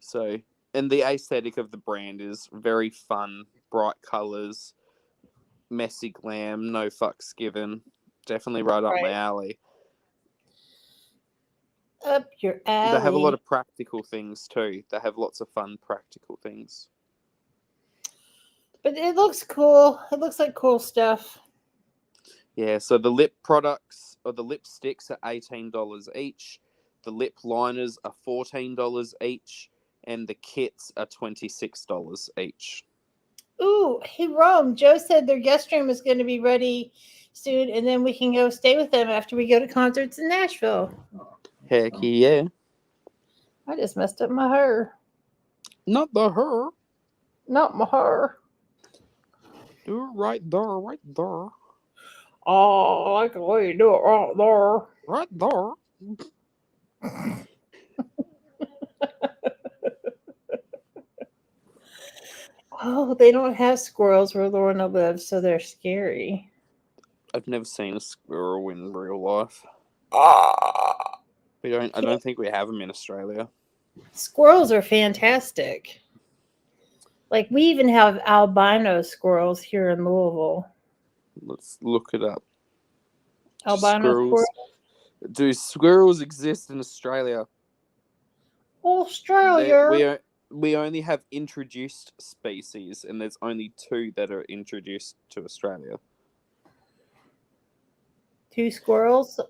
So, and the aesthetic of the brand is very fun, bright colors, messy glam, no fucks given. Definitely right up my Right. alley. Up your alley. They have a lot of practical things too. They have lots of fun practical things. But it looks cool. It looks like cool stuff. Yeah, so the lip products or the lipsticks are $18 each. The lip liners are $14 each, and the kits are $26 each. Ooh, hey Rome. Joe said their guest room is going to be ready soon, and then we can go stay with them after we go to concerts in Nashville. Heck yeah. I just messed up my hair. Not the her. Not my hair. Do it right there, right there. Oh, I like the way you do it right there. Right there. Oh, they don't have squirrels where Lorna lives, so they're scary. I've never seen a squirrel in real life. Ah. I don't think we have them in Australia. Squirrels are fantastic. Like, we even have albino squirrels here in Louisville. Let's look it up. Albino squirrels? Do squirrels exist in Australia? Australia. We only have introduced species, and there's only 2 that are introduced to Australia. 2 squirrels?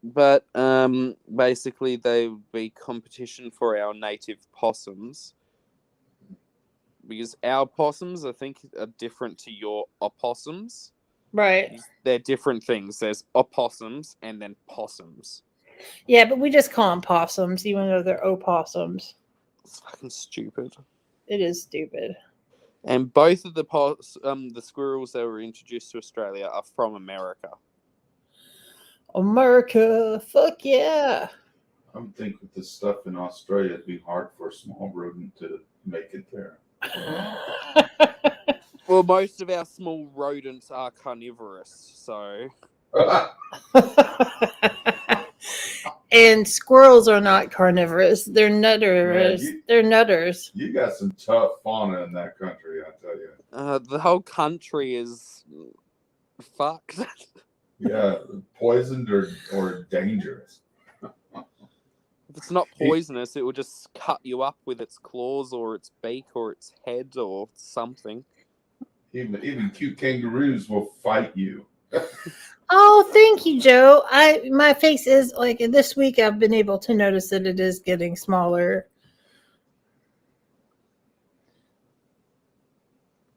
But basically, they would be competition for our native possums. Because our possums, I think, are different to your opossums. Right. They're different things. There's opossums and then possums. Yeah, but we just call them possums, even though they're opossums. It's fucking stupid. It is stupid. And both of the squirrels that were introduced to Australia are from America. America, fuck yeah. I would think with the stuff in Australia, it'd be hard for a small rodent to make it there. Well, most of our small rodents are carnivorous, so... And squirrels are not carnivorous. They're nutterers. They're nutters. You got some tough fauna in that country, I tell you. The whole country is fucked. Yeah, poisoned or dangerous. If it's not poisonous, it will just cut you up with its claws or its beak or its head or something. Even cute kangaroos will fight you. Oh, thank you, Joe. My face is like this week. I've been able to notice that it is getting smaller.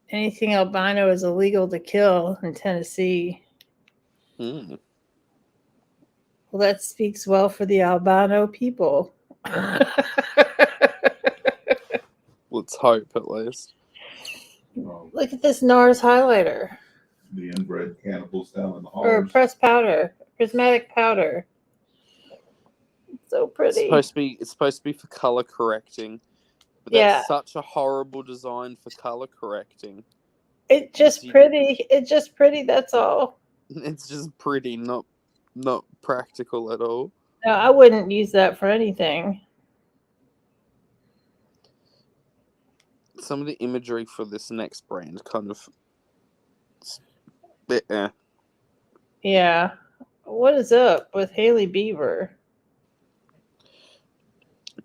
Anything albino is illegal to kill in Tennessee. Mm. Well, that speaks well for the albino people. Let's hope, at least. Look at this NARS highlighter. The inbred cannibals down in the Or halls. pressed powder. Prismatic powder. So pretty. It's supposed to be for color correcting. But that's such a horrible design for color correcting. It's just pretty. It's just pretty, that's all. It's just pretty, not practical at all. No, I wouldn't use that for anything. Some of the imagery for this next brand kind of... Yeah. What is up with Hailey Bieber?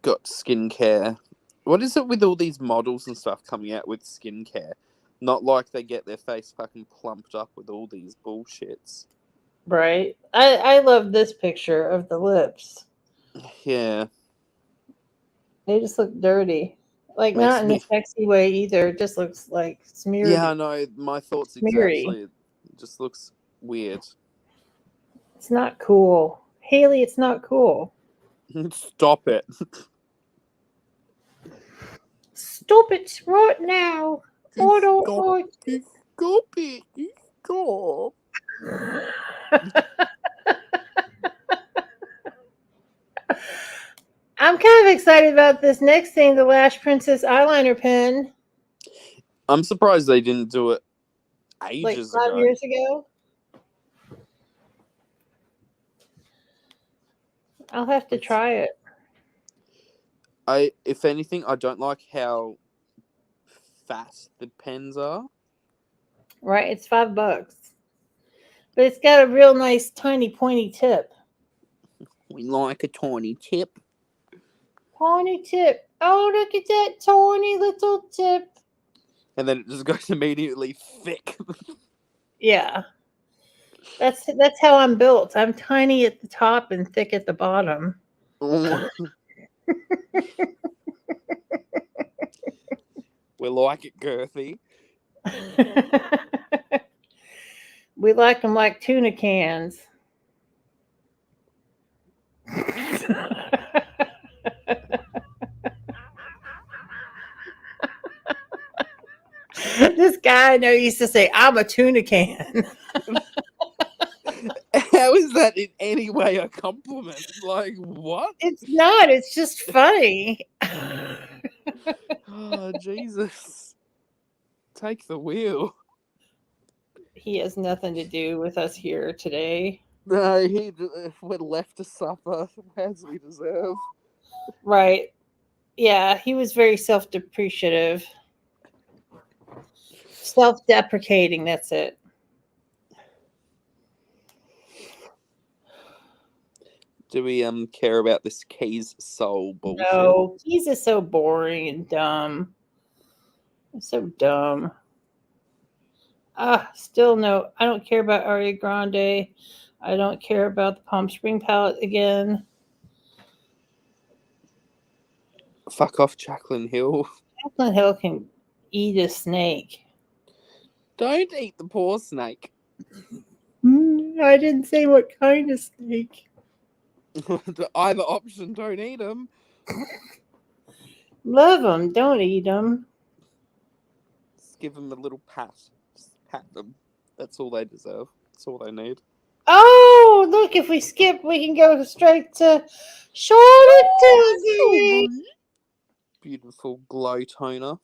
Got skincare. What is it with all these models and stuff coming out with skincare? Not like they get their face fucking plumped up with all these bullshits. Right. I love this picture of the lips. Yeah. They just look dirty. Like, not in a sexy way either. It just looks like smeared. Yeah, I know. My thoughts exactly. It just looks weird. It's not cool. Hailey, it's not cool. Stop it. Stop it right now. Stop it. Stop. I'm kind of excited about this next thing, the Lash Princess eyeliner pen. I'm surprised they didn't do it ages like 5 years ago. I'll have to try it. If anything, I don't like how fat the pens are. Right, it's $5, but it's got a real nice tiny pointy tip. We like a tiny tip. Tiny tip. Oh, look at that tiny little tip. And then it just goes immediately thick. Yeah. That's how I'm built. I'm tiny at the top and thick at the bottom. We like it girthy. We like them like tuna cans. This guy I know used to say, "I'm a tuna can." How is that in any way a compliment? Like, what? It's not. It's just funny. Oh, Jesus. Take the wheel. He has nothing to do with us here today. No, we're left to suffer as we deserve. Right. Yeah, he was very self-depreciative. Self-deprecating, that's it. Do we care about this Keys Soul bullshit? No, he's just so boring and dumb. It's so dumb. Still no. I don't care about Ariana Grande. I don't care about the Palm Spring palette again. Fuck off, Jaclyn Hill. Jaclyn Hill can eat a snake. Don't eat the poor snake. I didn't say what kind of snake. Either option, don't eat them. Love them, don't eat them. Just give them a little pat. Just pat them. That's all they deserve. That's all they need. Oh, look, if we skip, we can go straight to Charlotte Tilbury. Beautiful glow toner.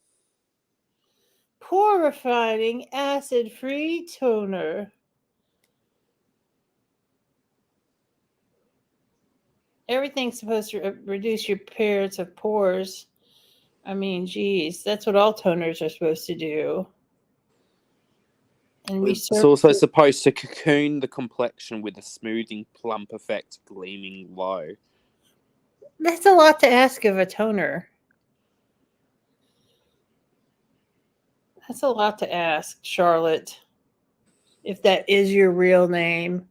Pore refining acid-free toner. Everything's supposed to reduce your appearance of pores. I mean, geez, that's what all toners are supposed to do. And It's also supposed to cocoon the complexion with a smoothing, plump effect, gleaming glow. That's a lot to ask of a toner. That's a lot to ask, Charlotte. If that is your real name.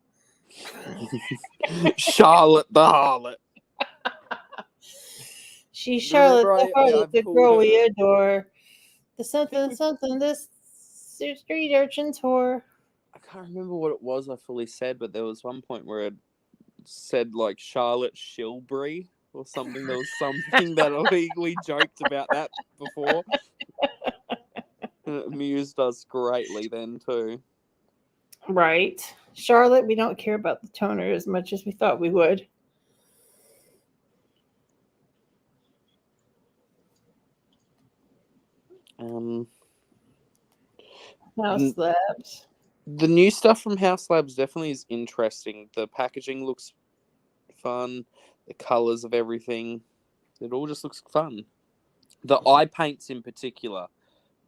Charlotte the Harlot. She's Charlotte the Harlot, the girl we adore. The something, this street urchin tour. I can't remember what it was I fully said, but there was one point where it said like Charlotte Shilbury or something. There was something that we joked about that before. And it amused us greatly then too. Right. Charlotte, we don't care about the toner as much as we thought we would. House Labs. The new stuff from House Labs definitely is interesting. The packaging looks fun. The colours of everything. It all just looks fun. The eye paints in particular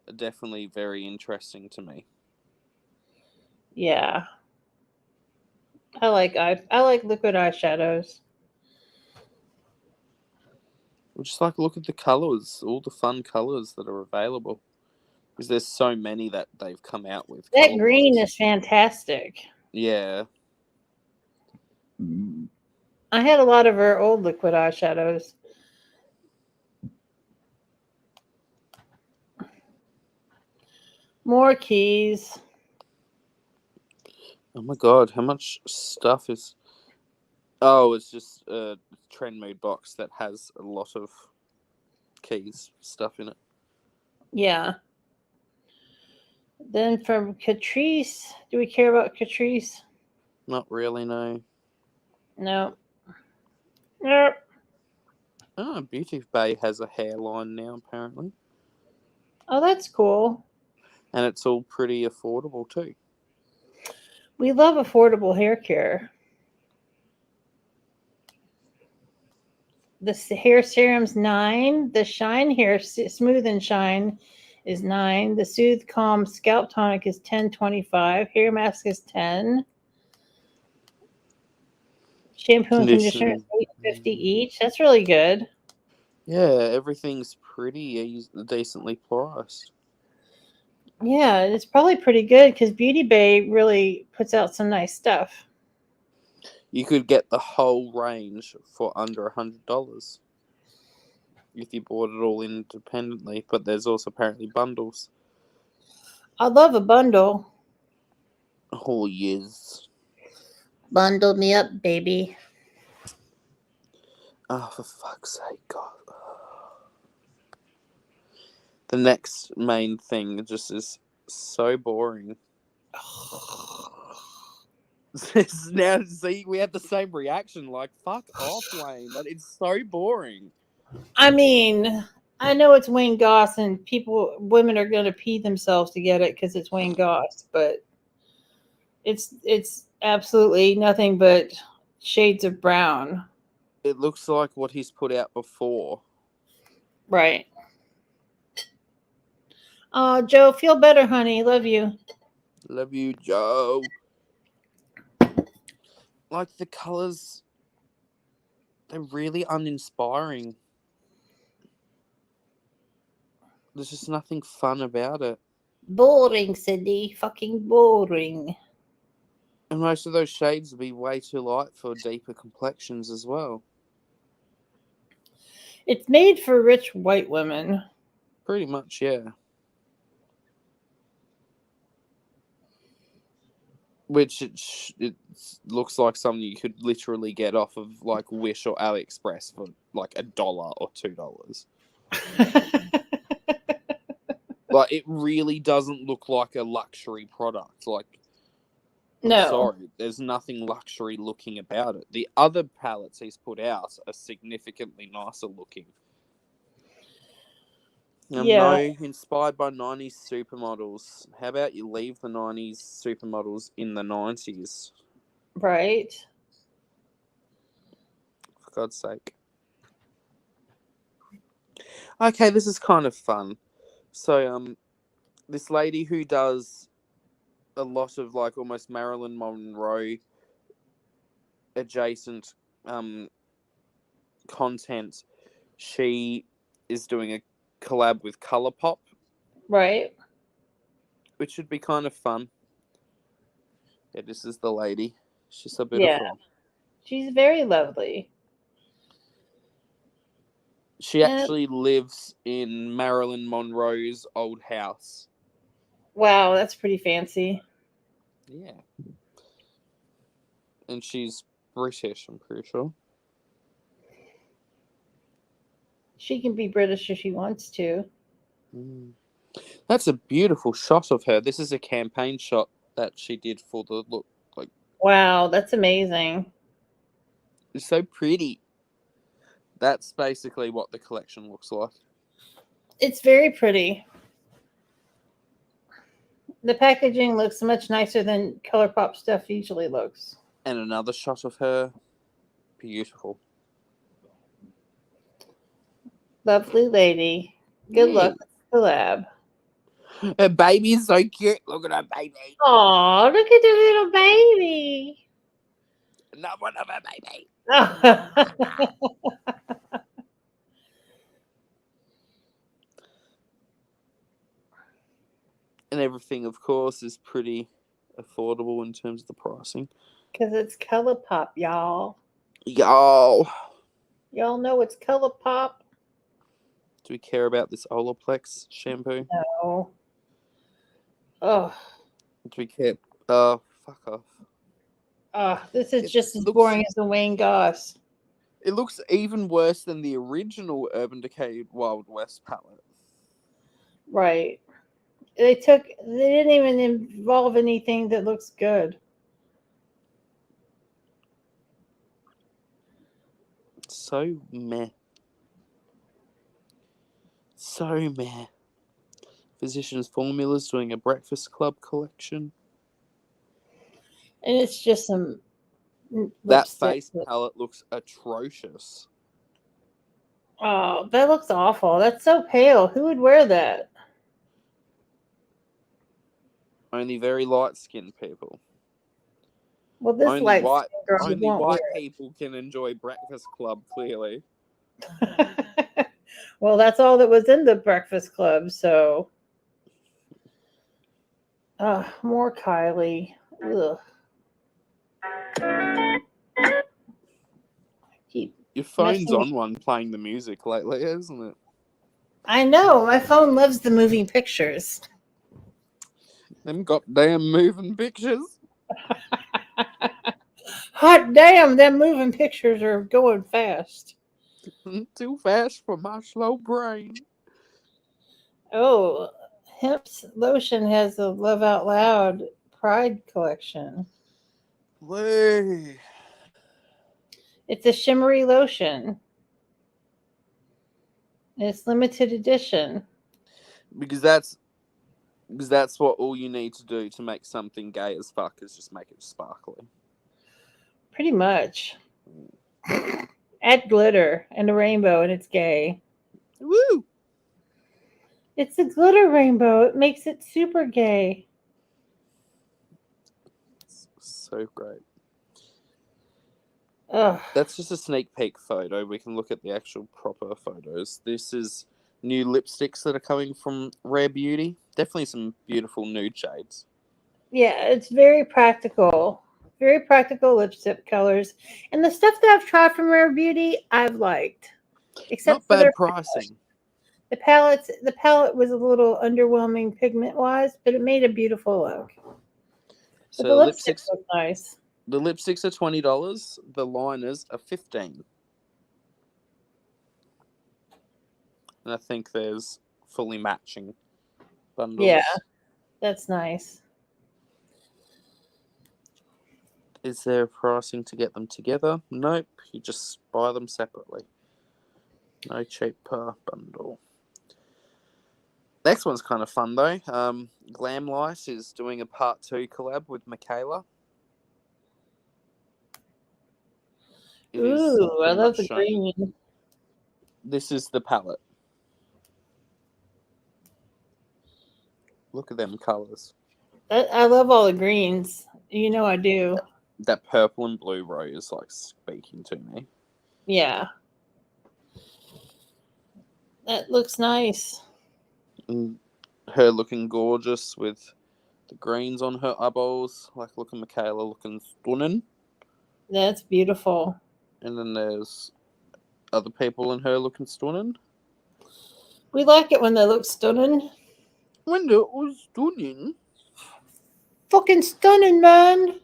are definitely very interesting to me. Yeah. I like liquid eyeshadows. Just like look at the colours, all the fun colours that are available. Because there's so many that they've come out with. That green is fantastic. Yeah. I had a lot of her old liquid eyeshadows. More keys. Oh my god, how much stuff is... Oh, it's just a trend mood box that has a lot of keys stuff in it. Yeah. Then from Catrice, do we care about Catrice? Not really, no. No. Nope. Oh, Beauty Bay has a hairline now, apparently. Oh, that's cool. And it's all pretty affordable, too. We love affordable hair care. The hair serum's 9. The shine hair smooth and shine is 9. The soothe calm scalp tonic is 10.25. Hair mask is 10. Shampoo and conditioner is $8.50 each. That's really good. Yeah, everything's pretty decently priced. Yeah, it's probably pretty good because Beauty Bay really puts out some nice stuff. You could get the whole range for under $100 if you bought it all independently, but there's also apparently bundles. I love a bundle. Oh, yes. Bundle me up, baby. Oh, for fuck's sake, God. The next main thing just is so boring. Now, see, we had the same reaction. Like, fuck off, Wayne. But it's so boring. I mean, I know it's Wayne Goss, and women are going to pee themselves to get it because it's Wayne Goss, but it's absolutely nothing but shades of brown. It looks like what he's put out before. Right. Oh, Joe, feel better, honey. Love you. Love you, Joe. Like, the colors, they're really uninspiring. There's just nothing fun about it. Boring, Cindy. Fucking boring. And most of those shades would be way too light for deeper complexions as well. It's made for rich white women. Pretty much, yeah. Which it looks like something you could literally get off of like Wish or AliExpress for like $1 or $2. Like, it really doesn't look like a luxury product. Like, I'm No. sorry, there's nothing luxury looking about it. The other palettes he's put out are significantly nicer looking. Yeah. No, inspired by 90s supermodels. How about you leave the 90s supermodels in the 90s? Right. For God's sake. Okay, this is kind of fun. So, this lady who does a lot of like almost Marilyn Monroe adjacent content, she is doing a collab with ColourPop, Right. which should be kind of fun. Yeah, this is the lady. She's so beautiful. Yeah. She's very lovely. She actually lives in Marilyn Monroe's old house. Wow, that's pretty fancy. Yeah. And she's British, I'm pretty sure. She can be British if she wants to. That's a beautiful shot of her. This is a campaign shot that she did for the look. Like, wow, that's amazing. it's so pretty. That's basically what the collection looks like. It's very pretty. The packaging looks much nicer than ColourPop stuff usually looks. And another shot of her. Beautiful. Lovely lady. Good luck with the collab. Her baby is so cute. Look at her baby. Oh, look at the little baby. Another one of her baby. And everything, of course, is pretty affordable in terms of the pricing. Because it's ColourPop, y'all. Y'all know it's ColourPop? Do we care about this Olaplex shampoo? No. Oh. Do we care? Fuck off. This is just as boring as the Wayne Goss. It looks even worse than the original Urban Decay Wild West palette. Right. They didn't even involve anything that looks good. So meh. So meh. Physicians Formulas doing a Breakfast Club collection. And it's just some That lipstick. face palette looks atrocious. Oh, that looks awful. That's so pale. Who would wear that? Only very light skinned people. Well, this Only light white skin girl only won't white wear people can enjoy Breakfast Club, clearly. it. Well, that's all that was in the Breakfast Club. So, more Kylie. Ugh. Keep Your phone's messing. on one playing the music lately, isn't it? I know my phone loves the moving pictures. Them goddamn moving pictures. Hot damn, them moving pictures are going fast. Too fast for my slow brain. Oh, Hemp's lotion has the Love Out Loud Pride collection. Way. It's a shimmery lotion. It's limited edition. Because that's what all you need to do to make something gay as fuck is just make it sparkly. Pretty much. Add glitter and a rainbow and it's gay. Woo! It's a glitter rainbow. It makes it super gay. It's so great. Ugh. That's just a sneak peek photo. We can look at the actual proper photos. This is new lipsticks that are coming from Rare Beauty. Definitely some beautiful nude shades. Yeah, it's very practical. Very practical lipstick colors. And the stuff that I've tried from Rare Beauty, I've liked. Except Not for bad their pricing. The palette was a little underwhelming pigment wise, but it made a beautiful look. So But the lipsticks look nice. The lipsticks are $20. The liners are $15. And I think there's fully matching bundles. Yeah, that's nice. Is there pricing to get them together? Nope. You just buy them separately. No cheap per bundle. Next one's kind of fun though. Glamlight is doing a part 2 collab with Michaela. It is Ooh, I pretty love much the shown. green. This is the palette. Look at them colours. I love all the greens. You know I do. That purple and blue row is like speaking to me. Yeah. That looks nice. And her looking gorgeous with the greens on her eyeballs. Like, look at Michaela looking stunning. That's beautiful. And then there's other people in her looking stunning. We like it when they look stunning. When it was stunning. Fucking stunning, man.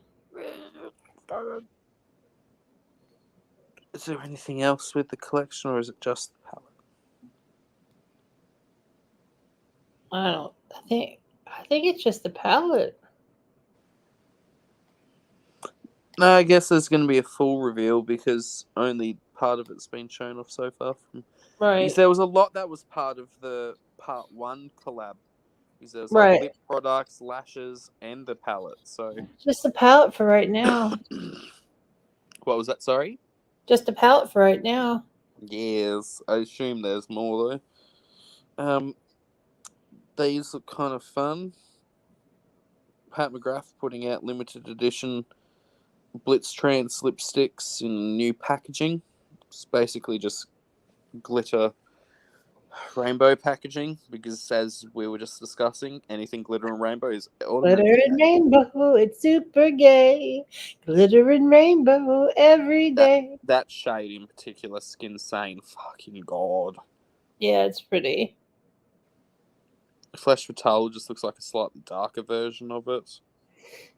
Is there anything else with the collection, or is it just the palette? I think it's just the palette. No, I guess there's going to be a full reveal because only part of it's been shown off so far. Right. Because there was a lot that was part of the part 1 collab. Because there was Right. lip products, lashes, and the palette. So Just the palette for right now. what was that? Sorry. Just a palette for right now. Yes, I assume there's more though. These look kind of fun. Pat McGrath putting out limited edition Blitz Trance lipsticks in new packaging. It's basically just glitter rainbow packaging because, as we were just discussing, anything glitter and rainbow is Glitter and rainbow, it's super gay. Glitter and rainbow every day. That shade in particular, Skin Sane, fucking god. Yeah, it's pretty. Flesh Vital just looks like a slightly darker version of it.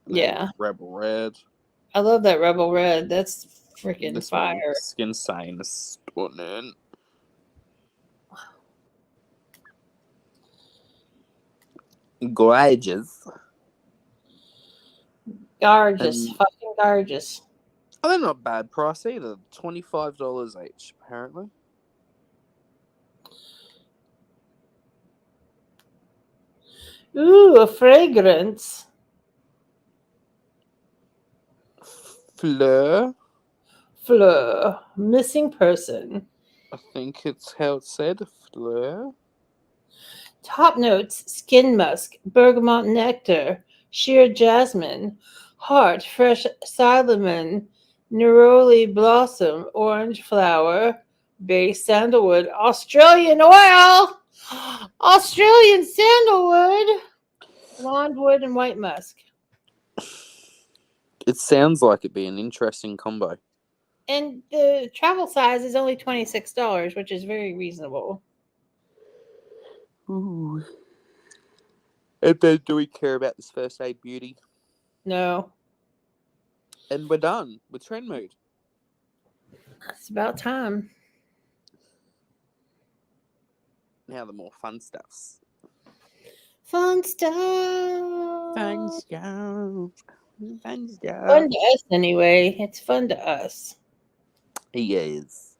Yeah. Rebel Red. I love that Rebel Red. That's freaking This fire. one, Skin Sane is stunning. Gorgeous. Gorgeous. Fucking gorgeous. Oh, they're not bad price either. $25 each, apparently. Ooh, a fragrance. Fleur. Fleur. Missing person. I think it's how it's said. Fleur. Top notes: skin musk, bergamot nectar, sheer jasmine, heart, fresh cinnamon, neroli blossom, orange flower, base sandalwood, Australian oil, Australian sandalwood, blonde wood, and white musk. It sounds like it'd be an interesting combo. And the travel size is only $26, which is very reasonable. Ooh. And then do we care about this first aid beauty? No, And we're done with Trend Mood. it's about time. Now the more fun stuffs. Fun stuff. Fun stuff. Fun stuff. Fun to us, anyway. It's fun to us. He is.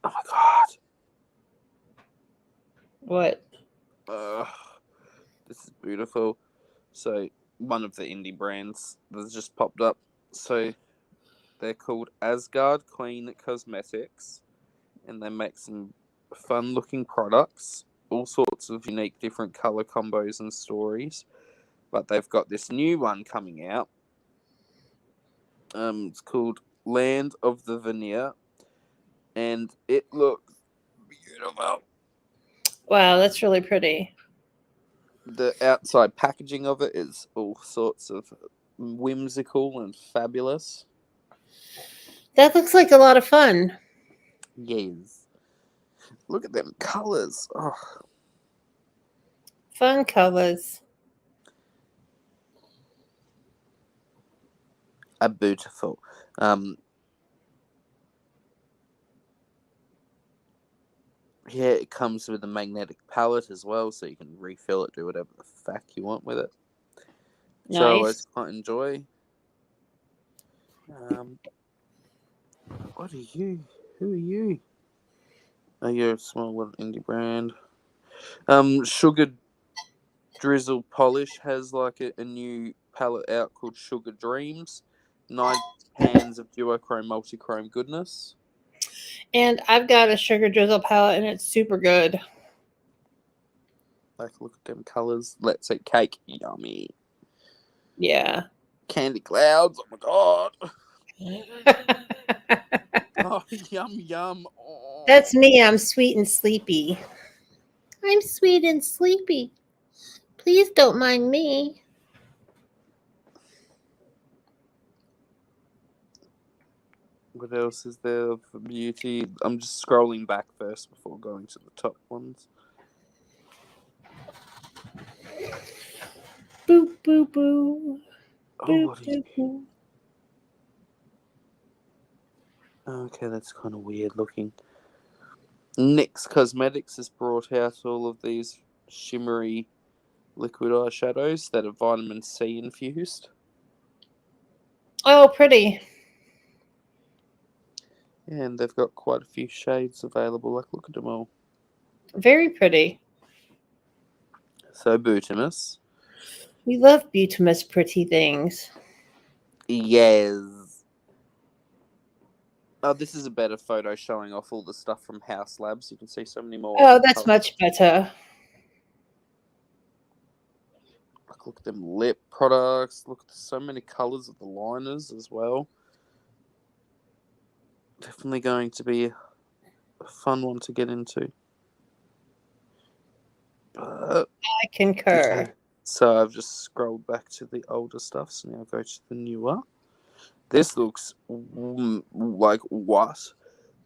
Oh my god. What? This is beautiful. So, one of the indie brands that's just popped up. So, they're called Asgard Clean Cosmetics. And they make some fun looking products. All sorts of unique different colour combos and stories. But they've got this new one coming out. It's called Land of the Veneer. And it looks beautiful. Wow, that's really pretty. The outside packaging of it is all sorts of whimsical and fabulous. That looks like a lot of fun. Yes. Look at them colours. Oh, Fun colors. are beautiful. Yeah, it comes with a magnetic palette as well, so you can refill it, do whatever the fuck you want with it. Which I always quite enjoy. What are you? Who are you? Oh, you're a small little indie brand. Sugar Drizzle Polish has like a new palette out called Sugar Dreams. 9 pans of duochrome multichrome goodness. And I've got a sugar drizzle palette, and it's super good. Like, look at them colours. Let's eat cake. Yummy. Yeah. Candy clouds. Oh my god. Oh, yum yum. Oh. That's me. I'm sweet and sleepy. I'm sweet and sleepy. Please don't mind me. What else is there for beauty? I'm just scrolling back first before going to the top ones. Boo, boo, boo. Oh, Boo, what are you? boo, boo. Okay, that's kind of weird looking. NYX Cosmetics has brought out all of these shimmery liquid eyeshadows that are vitamin C infused. Oh, pretty. And they've got quite a few shades available. Like, look at them all. Very pretty. So, Butimus. We love Butimus pretty things. Yes. Oh, this is a better photo showing off all the stuff from House Labs. You can see so many more. Oh, that's much better. Look at them lip products. Look at so many colours of the liners as well. Definitely going to be a fun one to get into. But, I concur. okay. So I've just scrolled back to the older stuff. So now I'll go to the newer. This looks like what?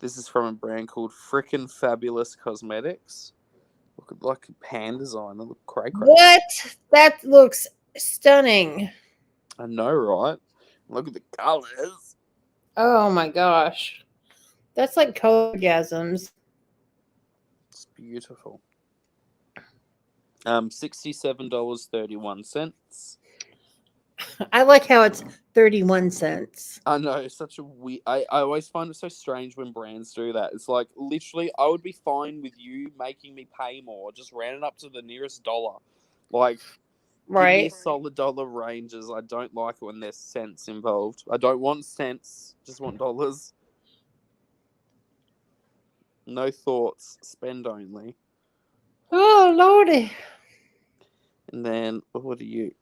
This is from a brand called Frickin' Fabulous Cosmetics. Look at like a pan design. They look cray. What? That looks stunning. I know, right? Look at the colours. Oh my gosh. That's like colorgasms. It's beautiful. $67.31. I like how it's 31 cents. I know, it's such a weird. I always find it so strange when brands do that. It's like literally, I would be fine with you making me pay more. Just round it up to the nearest dollar. Like, give me Right. a solid dollar ranges. I don't like it when there's cents involved. I don't want cents. Just want dollars. No thoughts, spend only. Oh lordy. And then what are you?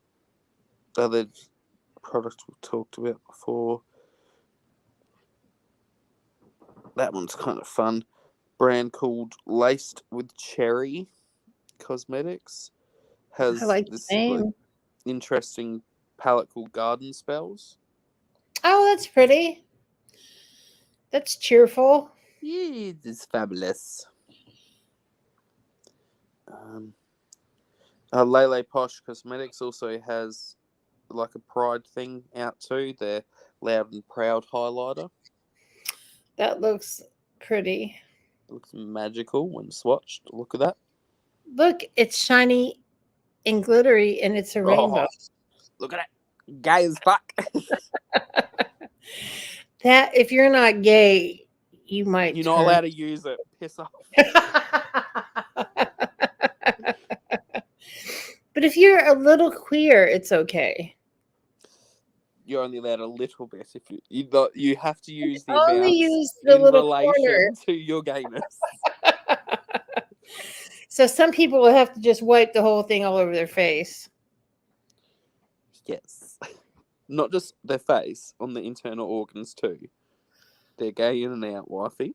Other products we've talked about before. That one's kind of fun. Brand called Laced with Cherry Cosmetics has I like the this name. interesting palette called Garden Spells. Oh, that's pretty. That's cheerful. Yeah, it's fabulous. Lele Posh Cosmetics also has like a Pride thing out too. Their Loud and Proud highlighter. That looks pretty. It looks magical when swatched. Look at that. Look, it's shiny and glittery, and it's a rainbow. Look at it. Gay as fuck. That if you're not gay, you might. You're not allowed to use it. Piss off. But if you're a little queer, it's okay. You're only allowed a little bit. If you have to use the Only amount use the in little relation corner. to your gayness. So some people will have to just wipe the whole thing all over their face. Yes. Not just their face, on the internal organs too. They're gay in and out, wifey.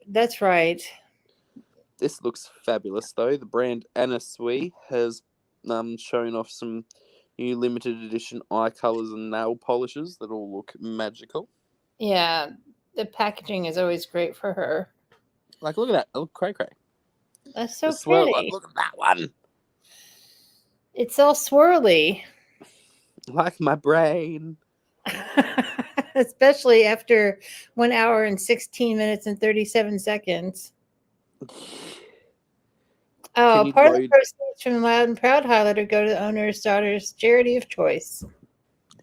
That's right. This looks fabulous though. The brand Anna Sui has shown off some new limited edition eye colours and nail polishes that all look magical. Yeah, the packaging is always great for her. Like, look at that. It looks cray-cray. That's so The swirl, pretty. look at that one. It's all swirly. Like my brain. Especially after 1 hour and 16 minutes and 37 seconds. Oh, you part of the load- proceeds from Loud and Proud highlighter go to the owner's daughter's charity of choice.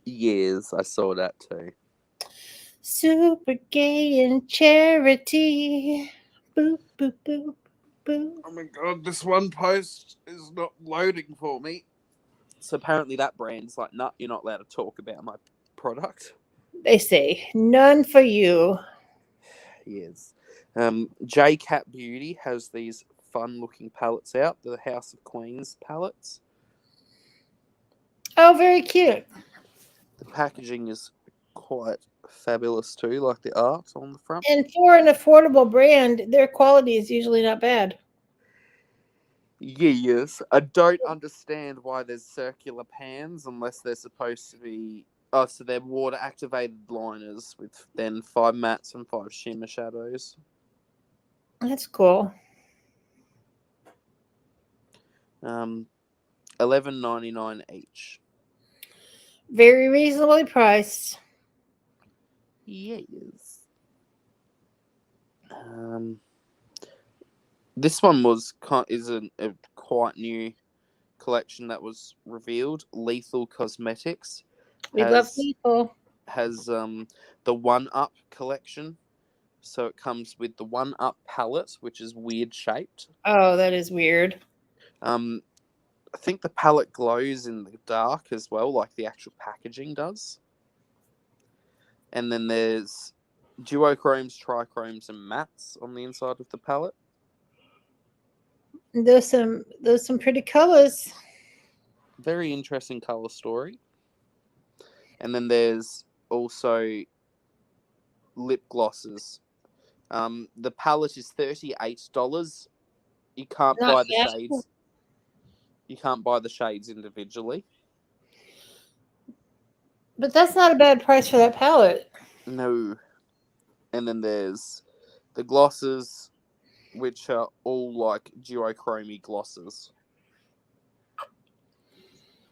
Yes, I saw that too. Super gay and charity. Boop, boop, boop, boop. Oh my god, this one post is not loading for me. So apparently that brand's like, nah, you're not allowed to talk about my product. They say, none for you. Yes. J Cat Beauty has these fun-looking palettes out. The House of Queens palettes. Oh, very cute. The packaging is quite fabulous too, like the art on the front. And for an affordable brand, their quality is usually not bad. Yes. I don't understand why there's circular pans unless they're supposed to be... Oh, so they're water-activated liners with then 5 mattes and 5 shimmer shadows. That's cool. $11.99 each. Very reasonably priced. Yes. This one is a quite new collection that was revealed. Lethal Cosmetics We love people. has the One Up collection. So it comes with the One Up palette, which is weird shaped. Oh, that is weird. I think the palette glows in the dark as well, like the actual packaging does. And then there's duochromes, trichromes, and mattes on the inside of the palette. There's some pretty colors. Very interesting color story. And then there's also lip glosses. The palette is $38. You can't Not buy the yet. shades. You can't buy the shades individually. But that's not a bad price for that palette. No. And then there's the glosses, which are all like duochromy glosses.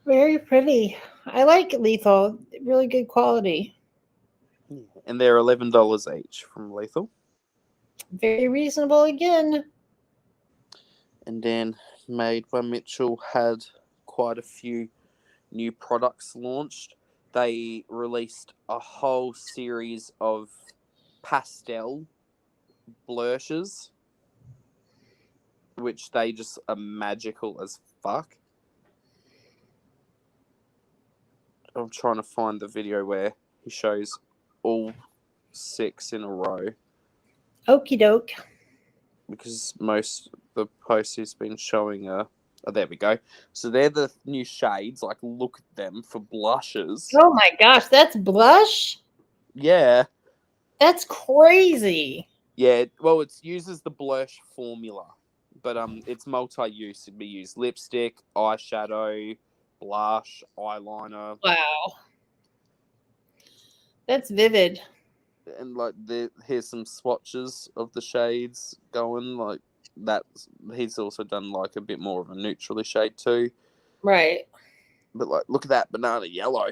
Very pretty. I like Lethal. Really good quality. And they're $11 each from Lethal. Very reasonable again. And then Made by Mitchell had quite a few new products launched. They released a whole series of pastel blushes, which they just are magical as fuck. I'm trying to find the video where he shows all 6 in a row. Okie doke. because most of the posts he's been showing are. Oh, there we go. So they're the new shades. Like, look at them for blushes. Oh my gosh, that's blush? Yeah. That's crazy. Yeah. Well, it uses the blush formula, but it's multi-use. It'd be used lipstick, eyeshadow, blush, eyeliner, Wow. That's vivid. and like here's some swatches of the shades going. Like that, he's also done like a bit more of a neutrally shade too. Right. But like, look at that banana yellow.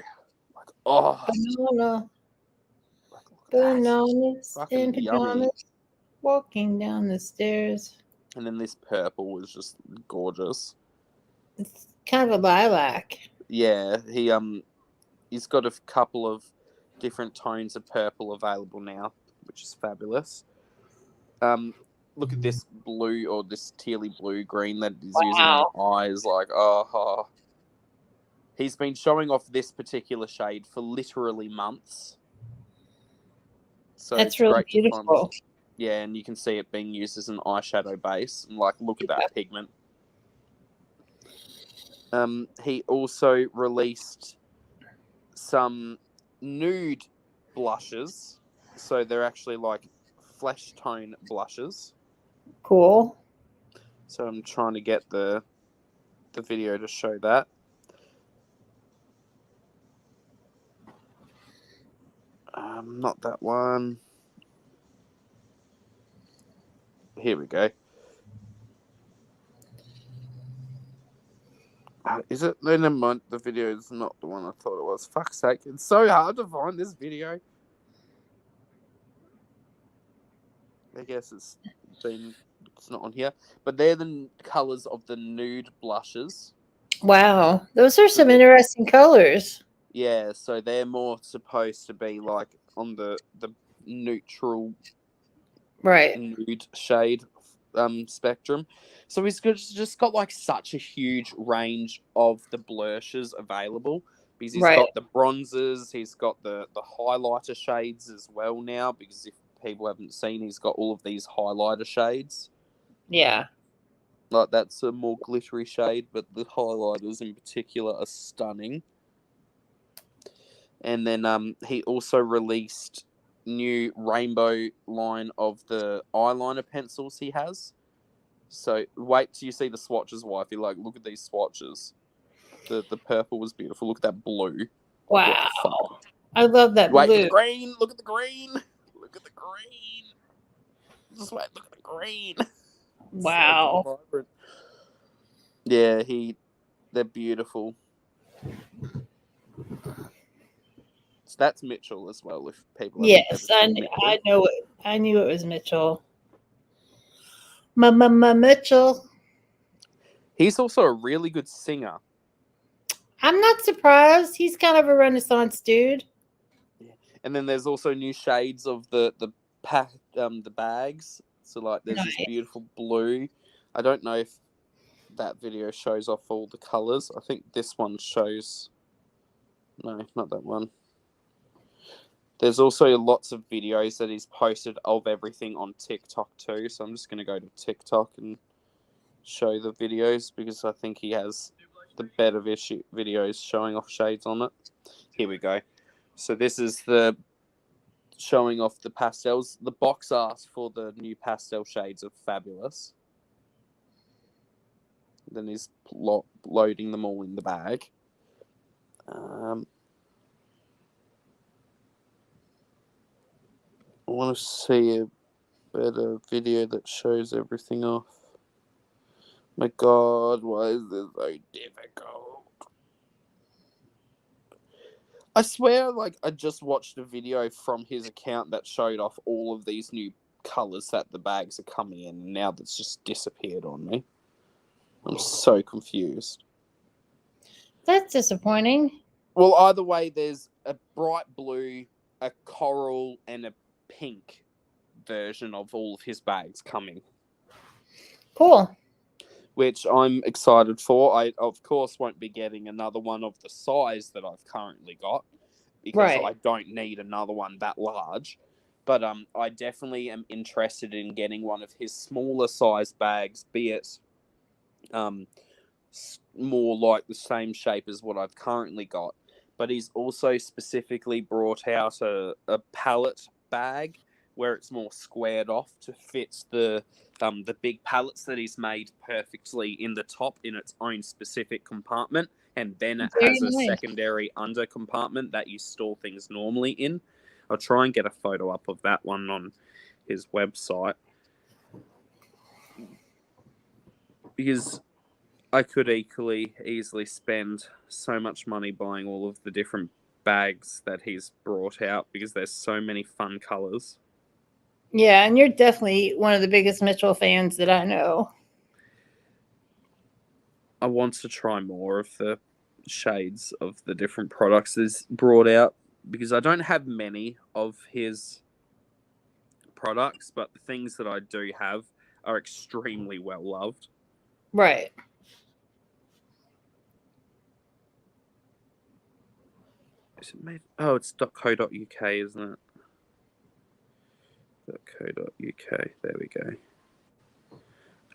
Like, oh, Banana. like, look at that. Bananas Fucking in yummy. pajamas. Walking down the stairs. And then this purple was just gorgeous. It's kind of a lilac. Yeah, he's got a couple of different tones of purple available now, which is fabulous. Look at this blue or this tealy blue green that he's using on the eyes. Like, oh. He's been showing off this particular shade for literally months. So That's it's really great to find beautiful. this. Yeah, and you can see it being used as an eyeshadow base. And like, look at that pigment. He also released some nude blushes. So they're actually like flesh tone blushes. Cool. So I'm trying to get the video to show that. Not that one. Here we go. Is it? No, never mind. The video is not the one I thought it was. Fuck's sake. It's so hard to find this video. I guess it's not on here. But they're the colours of the nude blushes. Wow. Those are some interesting colors. Yeah, so they're more supposed to be like on the neutral Right. nude shade spectrum. So he's just got like such a huge range of the blushes available because he's got the bronzes, he's got the highlighter shades as well now, because if people haven't seen, he's got all of these highlighter shades. Yeah. Like, that's a more glittery shade, but the highlighters in particular are stunning. And then he also released new rainbow line of the eyeliner pencils he has. So wait till you see the swatches, wifey. Like, look at these swatches. The purple was beautiful. Look at that blue. Wow. I love that Wait blue. for the green. Look at the green. Look at the green. Just wait. Look at the green. Wow. So vibrant. Yeah, they're beautiful. So that's Mitchell as well. If people Yes, I know it. I knew it was Mitchell. Mitchell. He's also a really good singer. I'm not surprised. He's kind of a Renaissance dude. Yeah. And then there's also new shades of the bags. So like, there's this beautiful blue. I don't know if that video shows off all the colors. I think this one shows. No, not that one. There's also lots of videos that he's posted of everything on TikTok too. So I'm just going to go to TikTok and show the videos, because I think he has the better videos showing off shades on it. Here we go. So this is the showing off the pastels. The box art for the new pastel shades are fabulous. Then he's loading them all in the bag. I want to see a better video that shows everything off. My God, why is this so difficult? I swear, like, I just watched a video from his account that showed off all of these new colours that the bags are coming in, and now that's just disappeared on me. I'm so confused. That's disappointing. Well, either way, there's a bright blue, a coral, and a pink version of all of his bags coming. Cool. Which I'm excited for. I, of course, won't be getting another one of the size that I've currently got, because I don't need another one that large. But I definitely am interested in getting one of his smaller size bags, be it more like the same shape as what I've currently got. But he's also specifically brought out a pallet bag where it's more squared off to fit the big pallets that he's made perfectly in the top in its own specific compartment, and then it Very has a nice. secondary under compartment that you store things normally in. I'll try and get a photo up of that one on his website, because I could easily spend so much money buying all of the different bags that he's brought out, because there's so many fun colors. Yeah, and you're definitely one of the biggest Mitchell fans that I know. I want to try more of the shades of the different products he's brought out, because I don't have many of his products, but the things that I do have are extremely well loved. Right. Is it made? Oh, it's .co.uk, isn't it? .co.uk. There we go.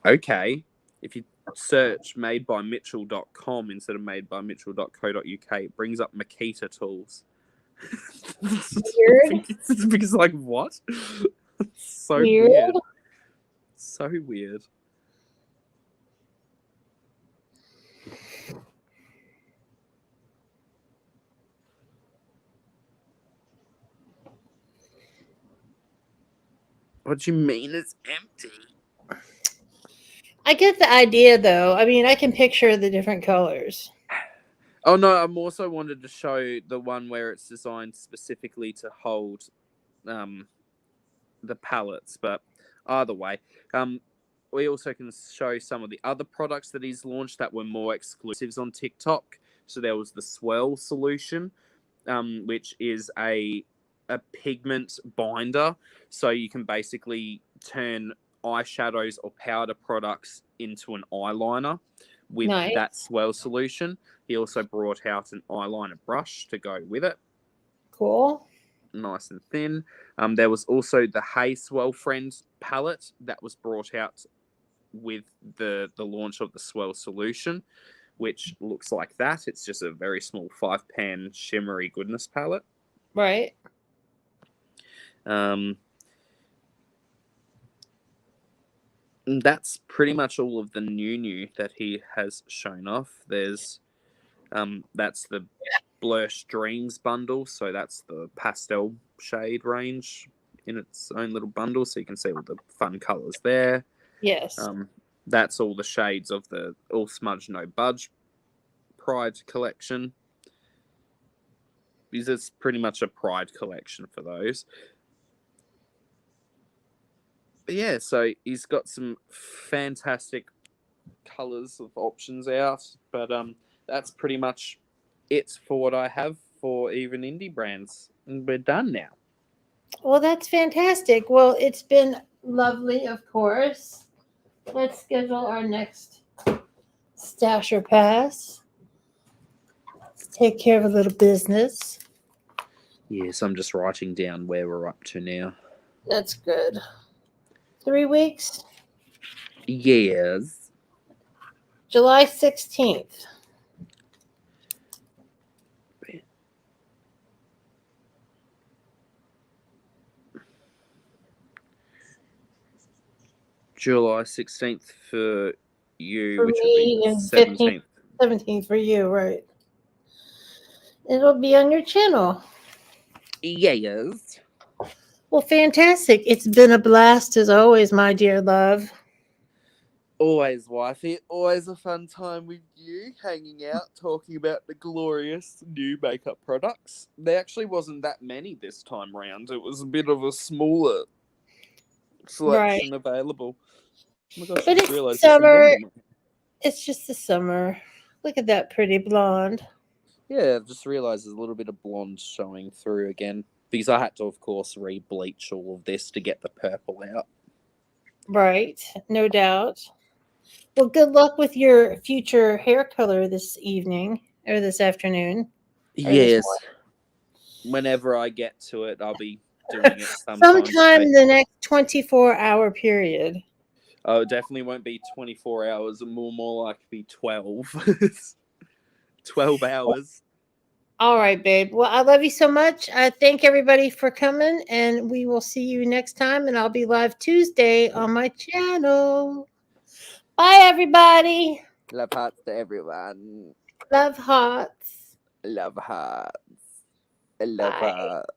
Okay. If you search madebymitchell.com instead of madebymitchell.co.uk, it brings up Makita tools. Weird. Because, like, what? So Weird. weird. So weird. What do you mean it's empty? I get the idea, though. I mean, I can picture the different colors. Oh no, I'm also wanted to show the one where it's designed specifically to hold the pallets, but either way, we also can show some of the other products that he's launched that were more exclusives on TikTok. So there was the Swell solution, which is a pigment binder, so you can basically turn eyeshadows or powder products into an eyeliner with Nice. that Swell solution. He also brought out an eyeliner brush to go with it, Cool. nice and thin. There was also the Hey Swell Friends palette that was brought out with the launch of the Swell solution, which looks like that. It's just a very small 5-pan shimmery goodness palette. Right. That's pretty much all of the new that he has shown off. There's that's the Blursh Dreams bundle, so that's the pastel shade range in its own little bundle, so you can see all the fun colors there. Yes. That's all the shades of the All Smudge No Budge Pride collection, because it's pretty much a Pride collection for those. But yeah, so he's got some fantastic colors of options out, but that's pretty much it for what I have for Even Indie Brands, and we're done now. Well, that's fantastic. Well, it's been lovely, of course. Let's schedule our next Stasher Pass. Let's take care of a little business. Yes, I'm just writing down where we're up to now. That's good. 3 weeks? Yes. July 16th. July 16th for you, For which me, would be and 17th. 17th for you, right? It'll be on your channel. Yes. Well, fantastic. It's been a blast as always, my dear love. Always, wifey. Always a fun time with you, hanging out, talking about the glorious new makeup products. There actually wasn't that many this time round. It was a bit of a smaller selection available. Oh my gosh, But I just it's realised there's some summer. blonde in my- It's just the summer. Look at that pretty blonde. Yeah, I've just realised there's a little bit of blonde showing through again. Because I had to, of course, re-bleach all of this to get the purple out. Right, no doubt. Well, good luck with your future hair color this evening or this afternoon. Or this Yes. Whenever I get to it, I'll be doing it sometime. Sometime in the next 24-hour period. Oh, it definitely won't be 24 hours. More like be 12. 12 hours. All right, babe. Well, I love you so much. I thank everybody for coming, and we will see you next time. And I'll be live Tuesday on my channel. Bye, everybody. Love hearts to everyone. Love hearts. Love hearts. Love Bye. hearts.